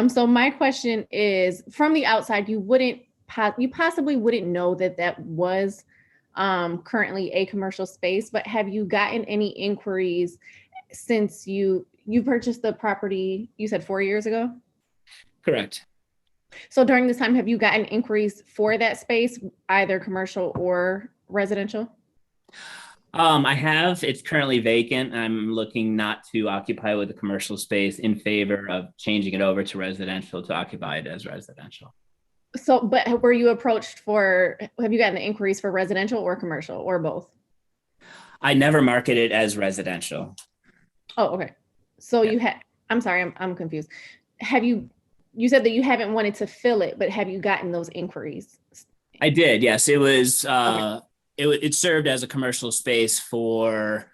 So my question is, from the outside, you possibly wouldn't know that was currently a commercial space, but have you gotten any inquiries since you purchased the property, you said 4 years ago? Correct. So during this time, have you gotten inquiries for that space, either commercial or residential? I have. It's currently vacant. I'm looking not to occupy with a commercial space in favor of changing it over to residential to occupy it as residential. So, but were you approached have you gotten the inquiries for residential or commercial or both? I never market it as residential. Oh, okay. So yeah. I'm sorry, I'm confused. You said that you haven't wanted to fill it, but have you gotten those inquiries? I did, yes. It was, okay. It served as a commercial space for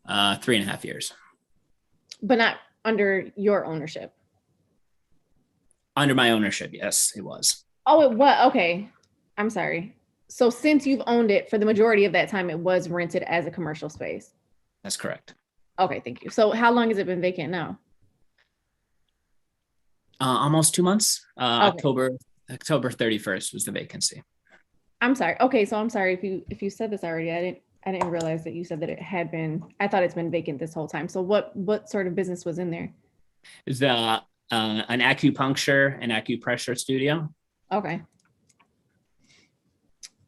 3.5 years. But not under your ownership? Under my ownership, yes, it was. Oh, it was, okay. I'm sorry. So since you've owned it for the majority of that time, it was rented as a commercial space? That's correct. Okay, thank you. So how long has it been vacant now? Almost 2 months. Okay. October 31st was the vacancy. I'm sorry. Okay, so I'm sorry if you said this already. I didn't realize that you said that it had been. I thought it's been vacant this whole time. So what sort of business was in there? Is an acupuncture and acupressure studio. Okay.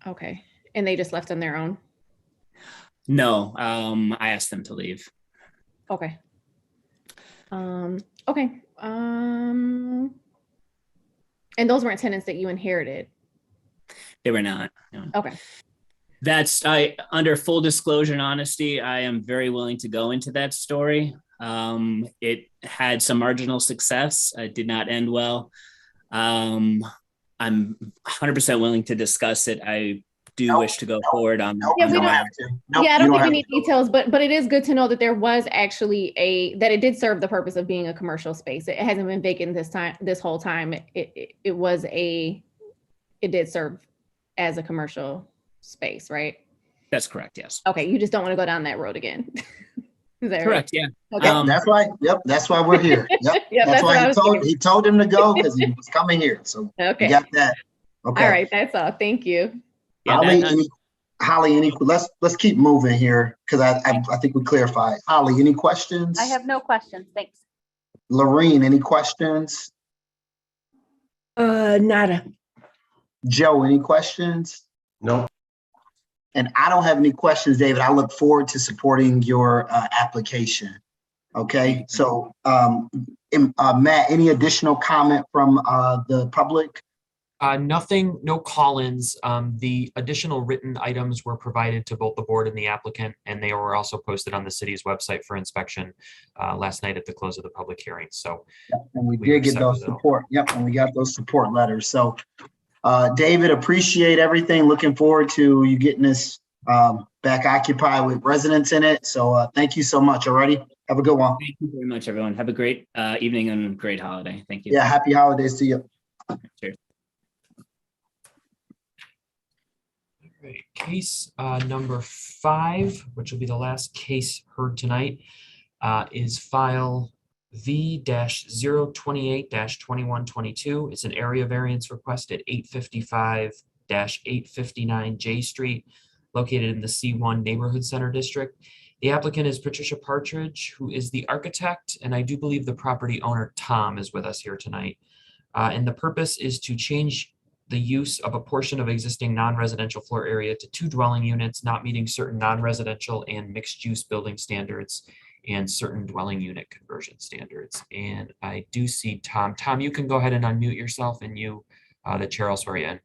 Okay, and they just left on their own? No, I asked them to leave. Okay. Okay. And those weren't tenants that you inherited? They were not. No. Okay. Under full disclosure and honesty, I am very willing to go into that story. It had some marginal success. It did not end well. I'm 100% willing to discuss it. I do wish to go forward on that. Yeah, we don't have to. I don't think we need details, but it is good to know that there was actually that it did serve the purpose of being a commercial space. It hasn't been vacant this whole time. It did serve as a commercial space, right? That's correct, yes. Okay, you just don't want to go down that road again. Is that correct? Right? Yeah. Okay. That's right. Yep, that's why we're here. Yep. Yep, that's why he told him to go because he was coming here. So okay. You got that. Okay. All right, that's all. Thank you. Yeah, Holly, let's keep moving here because I think we clarified. Holly, any questions? I have no questions. Thanks. Lorene, any questions? Nada. Joe, any questions? No, And I don't have any questions, David. I look forward to supporting your application. Okay, so Matt, any additional comment from the public? Nothing, no call-ins. The additional written items were provided to both the board and the applicant, and they were also posted on the city's website for inspection last night at the close of the public hearing. So, And we we did are get set those with it all. support. Yep, and we got those support letters. So, David, appreciate everything. Looking forward to you getting this back occupied with residents in it. So, thank you so much. Alrighty, have a good one. Thank you very much, everyone. Have a great evening and great holiday. Thank you. Yeah, happy holidays to you. Cheers. Right. Case number 5, which will be the last case heard tonight, is file V-028-2122. It's an area variance request at 855-859 J Street, located in the C1 Neighborhood Center District. The applicant is Patricia Partridge, who is the architect, and I do believe the property owner, Tom, is with us here tonight. And the purpose is to change the use of a portion of existing non-residential floor area to 2 dwelling units, not meeting certain non-residential and mixed-use building standards and certain dwelling unit conversion standards. And I do see Tom. Tom, you can go ahead and unmute yourself, and you, the chair, will swear you in.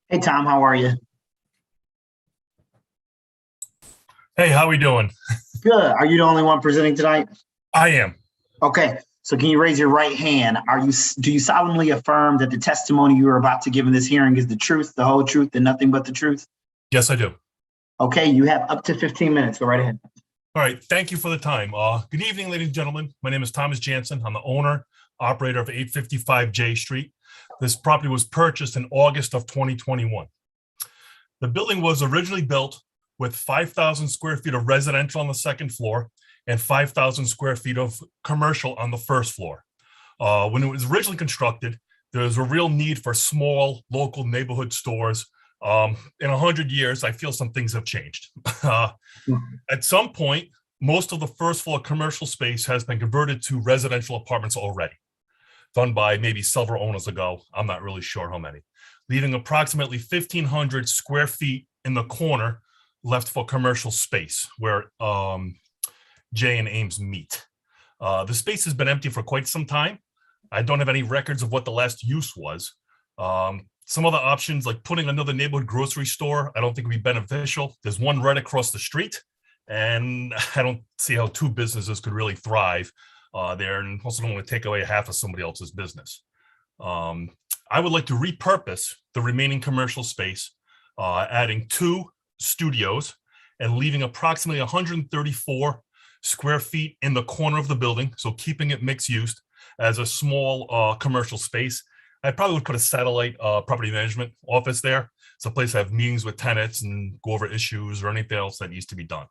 Hey, Tom, how are you? Hey, how we doing? Good. Are you the only one presenting tonight? I am. Okay. So can you raise your right hand? Do you solemnly affirm that the testimony you are about to give in this hearing is the truth, the whole truth, and nothing but the truth? Yes, I do. Okay, you have up to 15 minutes. Go right ahead. All right. Thank you for the time. Good evening, ladies and gentlemen. My name is Thomas Jansen. I'm the owner, operator of 855 J Street. This property was purchased in August of 2021. The building was originally built with 5,000 square feet of residential on the second floor and 5,000 square feet of commercial on the first floor. When it was originally constructed, there was a real need for small local neighborhood stores. In 100 years, I feel some things have changed. At some point, most of the first floor commercial space has been converted to residential apartments already, done by maybe several owners ago. I'm not really sure how many, leaving approximately 1,500 square feet in the corner left for commercial space where J and Ames meet. The space has been empty for quite some time. I don't have any records of what the last use was. Some other options like putting another neighborhood grocery store, I don't think would be beneficial. There's one right across the street, and I don't see how 2 businesses could really thrive there, and also don't want to take away half of somebody else's business. I would like to repurpose the remaining commercial space, adding 2 studios and leaving approximately 134 square feet in the corner of the building, so keeping it mixed use as a small commercial space. I probably would put a satellite property management office there. It's a place to have meetings with tenants and go over issues or anything else that needs to be done.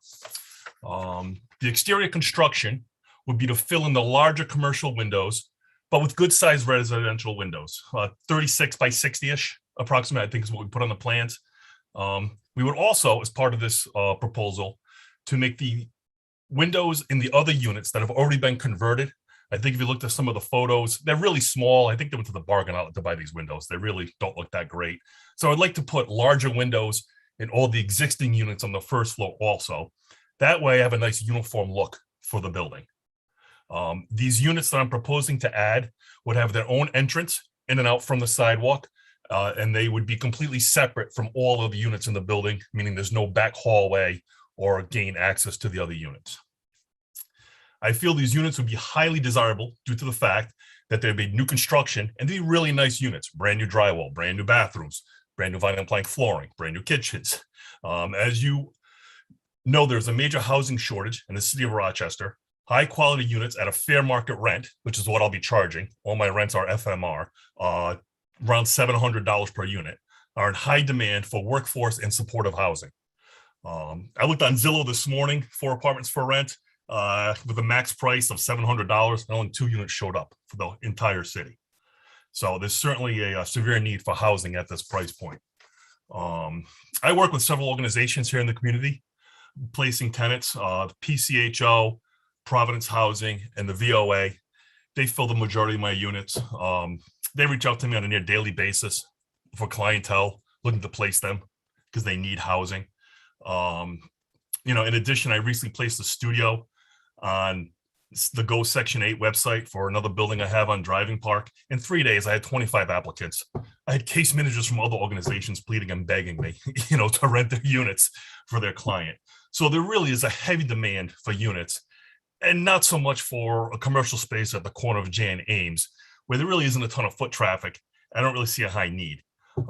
The exterior construction would be to fill in the larger commercial windows, but with good sized residential windows, 36 by 60-ish approximately, I think is what we put on the plans. We would also, as part of this proposal, to make the windows in the other units that have already been converted. I think if you looked at some of the photos, they're really small. I think they went to the bargain outlet to buy these windows. They really don't look that great. So I'd like to put larger windows in all the existing units on the first floor also. That way I have a nice uniform look for the building. These units that I'm proposing to add would have their own entrance in and out from the sidewalk, and they would be completely separate from all of the units in the building, meaning there's no back hallway or gain access to the other units. I feel these units would be highly desirable due to the fact that they'd be new construction and they'd be really nice units, brand new drywall, brand new bathrooms, brand new vinyl plank flooring, brand new kitchens. As you know, there's a major housing shortage in the city of Rochester. High quality units at a fair market rent, which is what I'll be charging. All my rents are FMR, around $700 per unit, are in high demand for workforce and supportive housing. I looked on Zillow this morning for apartments for rent with a max price of $700, and only 2 units showed up for the entire city. So there's certainly a severe need for housing at this price point. I work with several organizations here in the community, placing tenants, the PCHO, Providence Housing, and the VOA. They fill the majority of my units. They reach out to me on a near daily basis for clientele looking to place them because they need housing. In addition, I recently placed a studio on the Go Section 8 website for another building I have on Driving Park. In 3 days, I had 25 applicants. I had case managers from other organizations pleading and begging me, to rent their units for their client. So there really is a heavy demand for units, and not so much for a commercial space at the corner of Jan Ames, where there really isn't a ton of foot traffic. I don't really see a high need.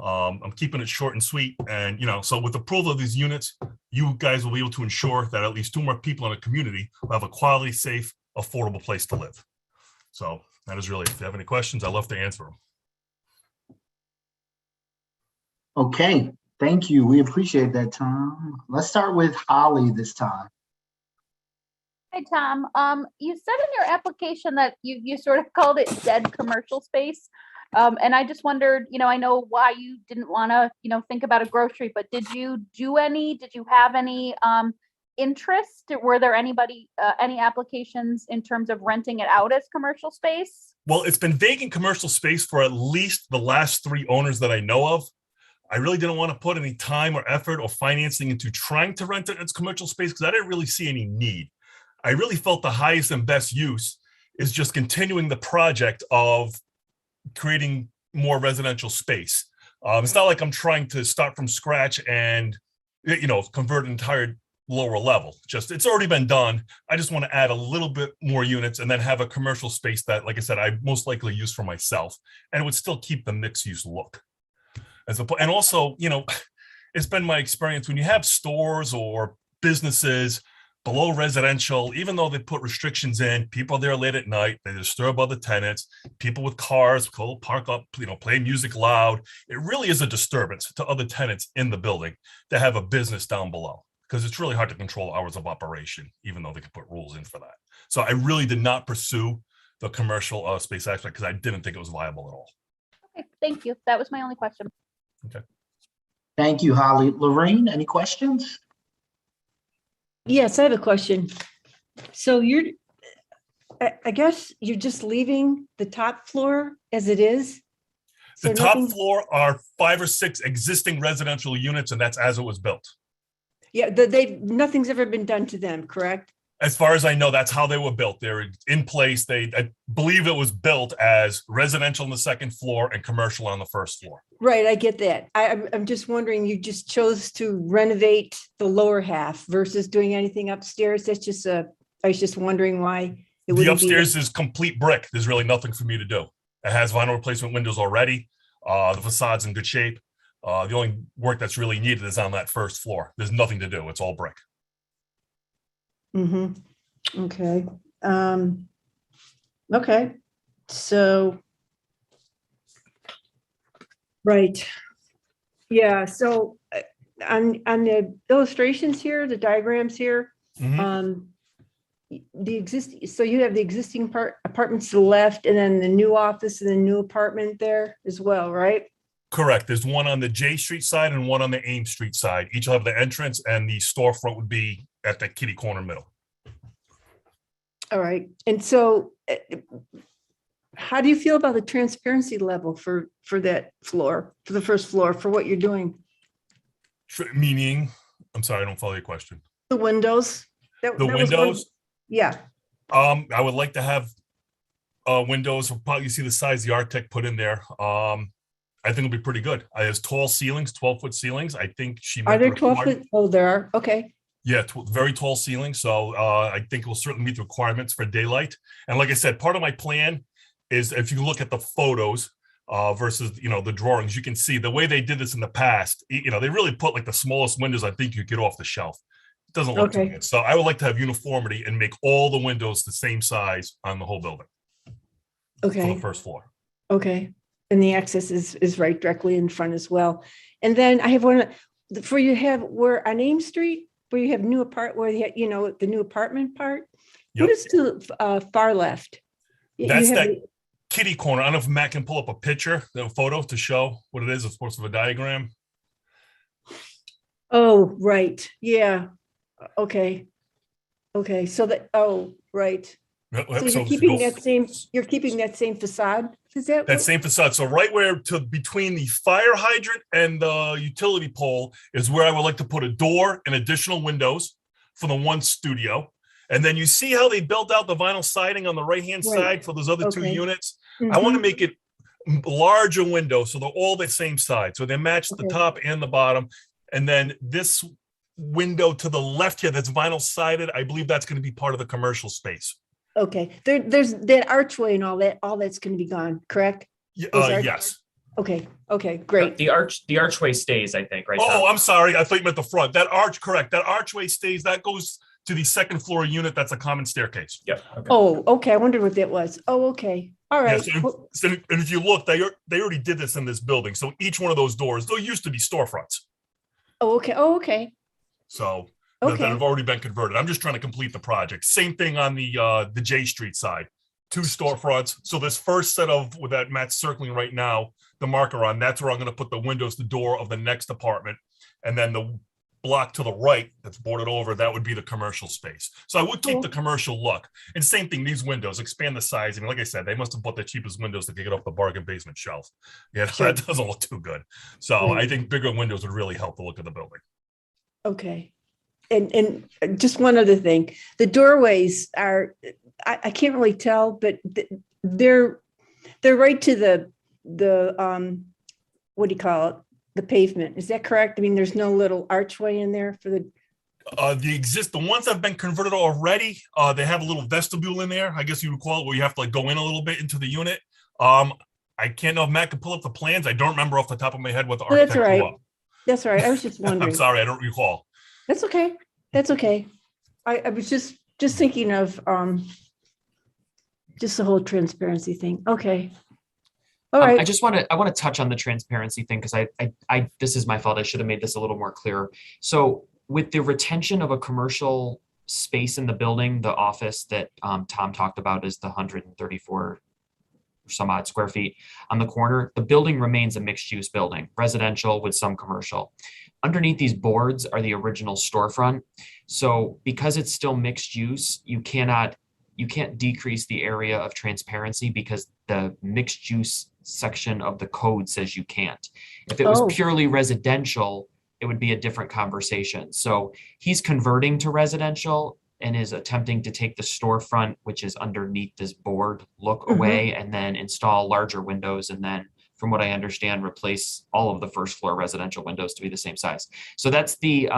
I'm keeping it short and sweet. And, so with the approval of these units, you guys will be able to ensure that at least 2 more people in the community will have a quality, safe, affordable place to live. So that is really, if you have any questions, I'd love to answer them. Okay, thank you. We appreciate that, Tom. Let's start with Holly this time. Hi, Tom. You said in your application that you sort of called it dead commercial space. And I just wondered, I know why you didn't want to, think about a grocery, but did you have any interest? Were there any applications in terms of renting it out as commercial space? Well, it's been vacant commercial space for at least the last 3 owners that I know of. I really didn't want to put any time or effort or financing into trying to rent it as commercial space because I didn't really see any need. I really felt the highest and best use is just continuing the project of creating more residential space. It's not like I'm trying to start from scratch and, convert an entire lower level. It's already been done. I just want to add a little bit more units and then have a commercial space that, like I said, I most likely use for myself, and it would still keep the mixed use look. And also, it's been my experience when you have stores or businesses below residential, even though they put restrictions in, people are there late at night, they disturb other tenants, people with cars, park up, play music loud. It really is a disturbance to other tenants in the building to have a business down below, because it's really hard to control hours of operation, even though they can put rules in for that. So I really did not pursue the commercial space aspect because I didn't think it was viable at all. Okay, thank you. That was my only question. Okay. Thank you, Holly. Lorraine, any questions? Yes, I have a question. So I guess you're just leaving the top floor as it is? The top floor are 5 or 6 existing residential units, and that's as it was built. Yeah, nothing's ever been done to them, correct? As far as I know, that's how they were built. They're in place. I believe it was built as residential on the 2nd floor and commercial on the 1st floor. Right, I get that. I'm just wondering, you just chose to renovate the lower half versus doing anything upstairs. That's I was just wondering why it would be. The upstairs is complete brick. There's really nothing for me to do. It has vinyl replacement windows already. The facade's in good shape. The only work that's really needed is on that 1st floor. There's nothing to do. It's all brick. Mm-hmm. Okay. Okay. So, right. Yeah. So on the illustrations here, the diagrams here, Mhm. so you have the existing apartments to the left, and then the new office and the new apartment there as well, right? Correct. There's one on the J Street side and one on the Ames Street side. Each will have the entrance, and the storefront would be at the kitty corner middle. All right. And so how do you feel about the transparency level for that floor, for the 1st floor, for what you're doing? Meaning, I'm sorry, I don't follow your question. The windows. The windows? Yeah. I would like to have windows. We'll probably see the size the architect put in there. I think it'll be pretty good. There's tall ceilings, 12-foot ceilings. I think she Are there 12 foot? Oh, there are. Okay. Yeah, very tall ceilings. So I think it will certainly meet the requirements for daylight. And like I said, part of my plan is if you look at the photos versus, the drawings, you can see the way they did this in the past, they really put like the smallest windows I think you get off the shelf. It doesn't look too good. So I would like to have uniformity and make all the windows the same size on the whole building. Okay. For the 1st floor. Okay. And the access is right directly in front as well. And then I have one for you where on Ames Street, where you have the new apartment part. Yep. What is to far left? That's that kitty corner. I don't know if Matt can pull up a picture, the photo to show what it is. It's supposed to be a diagram. Oh, right, yeah, okay. Okay, so that, oh, right. Yep, So yep, you're if you keeping go- that same, you're keeping that same facade? Is that? That what- same facade. So right where to between the fire hydrant and the utility pole is where I would like to put a door and additional windows for the one studio. And then you see how they built out the vinyl siding on the right-hand Right. side for those other two Okay. units? I want to Mhm. make it larger windows so they're all the same side. So they match the Okay. top and the bottom. And then this window to the left here that's vinyl sided, I believe that's going to be part of the commercial space. Okay, there's that archway and all that's gonna be gone, correct? Those arch- Yes. Okay, okay, great. The archway stays, I think, right? Oh, Tom? I'm sorry. I thought you meant the front. That arch, correct. That archway stays. That goes to the second floor unit. That's a common staircase. Yep. Okay. Oh, okay, I wondered what that was. Oh, okay, all right. Yes, Well, and if you look, they already did this in this building. So each one of those doors, there used to be storefronts. oh, okay, So that okay, have already been converted. I'm just trying to complete the project. Same thing on the J Street side. 2 storefronts. So this first set of with that Matt's circling right now, the marker on, that's where I'm going to put the windows, the door of the next apartment. And then the block to the right that's boarded over, that would be the commercial space. So I would keep the commercial look. And same thing, these windows, expand the size. I mean, like I said, they must have bought the cheapest windows to get off the bargain basement shelf. Yeah, Sure. that doesn't look too good. So Right. I think bigger windows would really help the look of the building. okay. And just one other thing, the doorways are, I can't really tell, but they're right to the what do you call it? The pavement. Is that correct? I mean, there's no little archway in there for the, The ones that have been converted already, they have a little vestibule in there, I guess you would call it, where you have to like go in a little bit into the unit. I can't know if Matt can pull up the plans. I don't remember off the top of my head what the Oh, that's architect all drew right. up. That's all right. I was just I'm wondering. sorry, I don't recall. That's okay. That's okay. I was just thinking of just the whole transparency thing. Okay. All I right. just want to touch on the transparency thing because I this is my fault. I should have made this a little more clear. So with the retention of a commercial space in the building, the office that Tom talked about is the 134 some odd square feet on the corner. The building remains a mixed use building, residential with some commercial. Underneath these boards are the original storefront. So because it's still mixed use, you can't decrease the area of transparency because the mixed use section of the code says you can't. If it was Oh. purely residential, it would be a different conversation. So he's converting to residential and is attempting to take the storefront, which is underneath this board, look away and then install larger windows. And then from what I understand, replace all of the first floor residential windows to be the same size. So that's the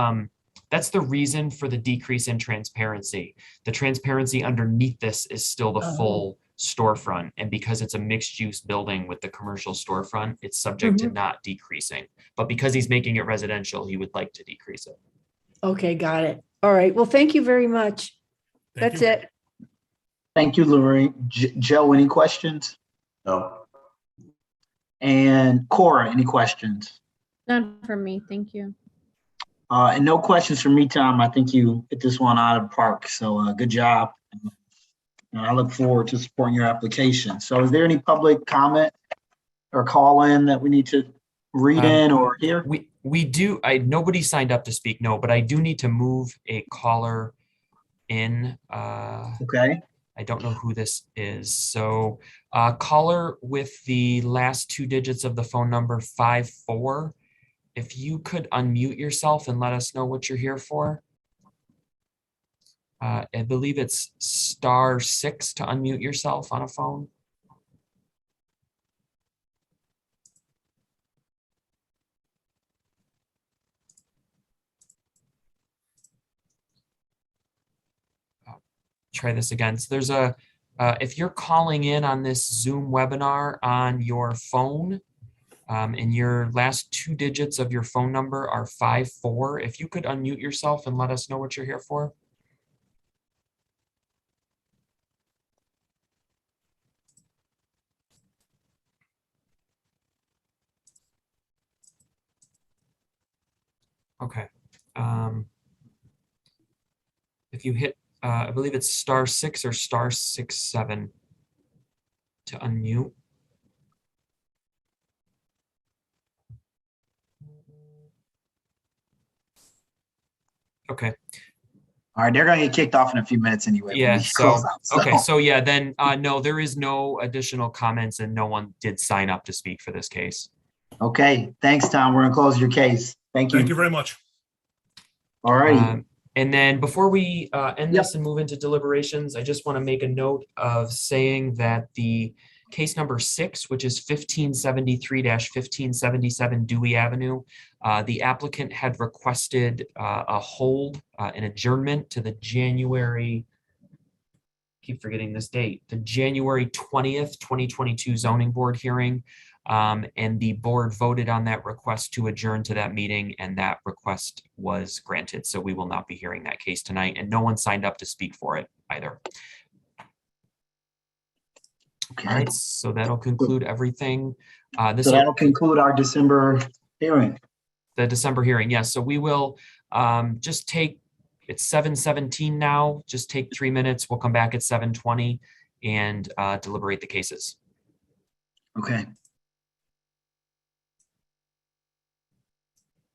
reason for the decrease in transparency. The transparency underneath this is still the full storefront. And because it's a mixed use building with the commercial storefront, it's subject to not decreasing. But because he's making it residential, he would like to decrease it. Okay, got it. All right. Well, thank you very much. Thank That's you. it. Thank you, Lorraine. Joe, any questions? No. And Cora, any questions? None from me. Thank you. And no questions from me, Tom. I think you hit this one out of the park. So good job. And I look forward to supporting your application. So is there any public comment or call in that we need to read in or hear? We do, nobody signed up to speak, no, but I do need to move a caller in. Okay. I don't know who this is. So caller with the last 2 digits of the phone number 54. If you could unmute yourself and let us know what you're here for. I believe it's *6 to unmute yourself on a phone. Try this again. So there's if you're calling in on this Zoom webinar on your phone, and your last 2 digits of your phone number are 54, if you could unmute yourself and let us know what you're here for. Okay. If you hit, I believe it's *6 or *67 to unmute. Okay. All right, they're gonna get kicked off in a few minutes anyway. when Yeah, we so, close out, so. okay, so yeah, then, no, there is no additional comments and no one did sign up to speak for this case. Okay, thanks, Tom. We're gonna close your case. Thank Thank you you. very much. All righty. And then before we end Yep. this and move into deliberations, I just want to make a note of saying that the case number 6, which is 1573-1577 Dewey Avenue, the applicant had requested a hold, an adjournment to the January, keep forgetting this date, the January 20th, 2022 zoning board hearing. And the board voted on that request to adjourn to that meeting, and that request was granted. So we will not be hearing that case tonight, and no one signed up to speak for it either. Okay. All right, so that'll conclude everything. So that'll conclude our December hearing. The December hearing, yes. So we will just take, it's 7:17 now, just take 3 minutes. We'll come back at 7:20 and deliberate the cases. Okay.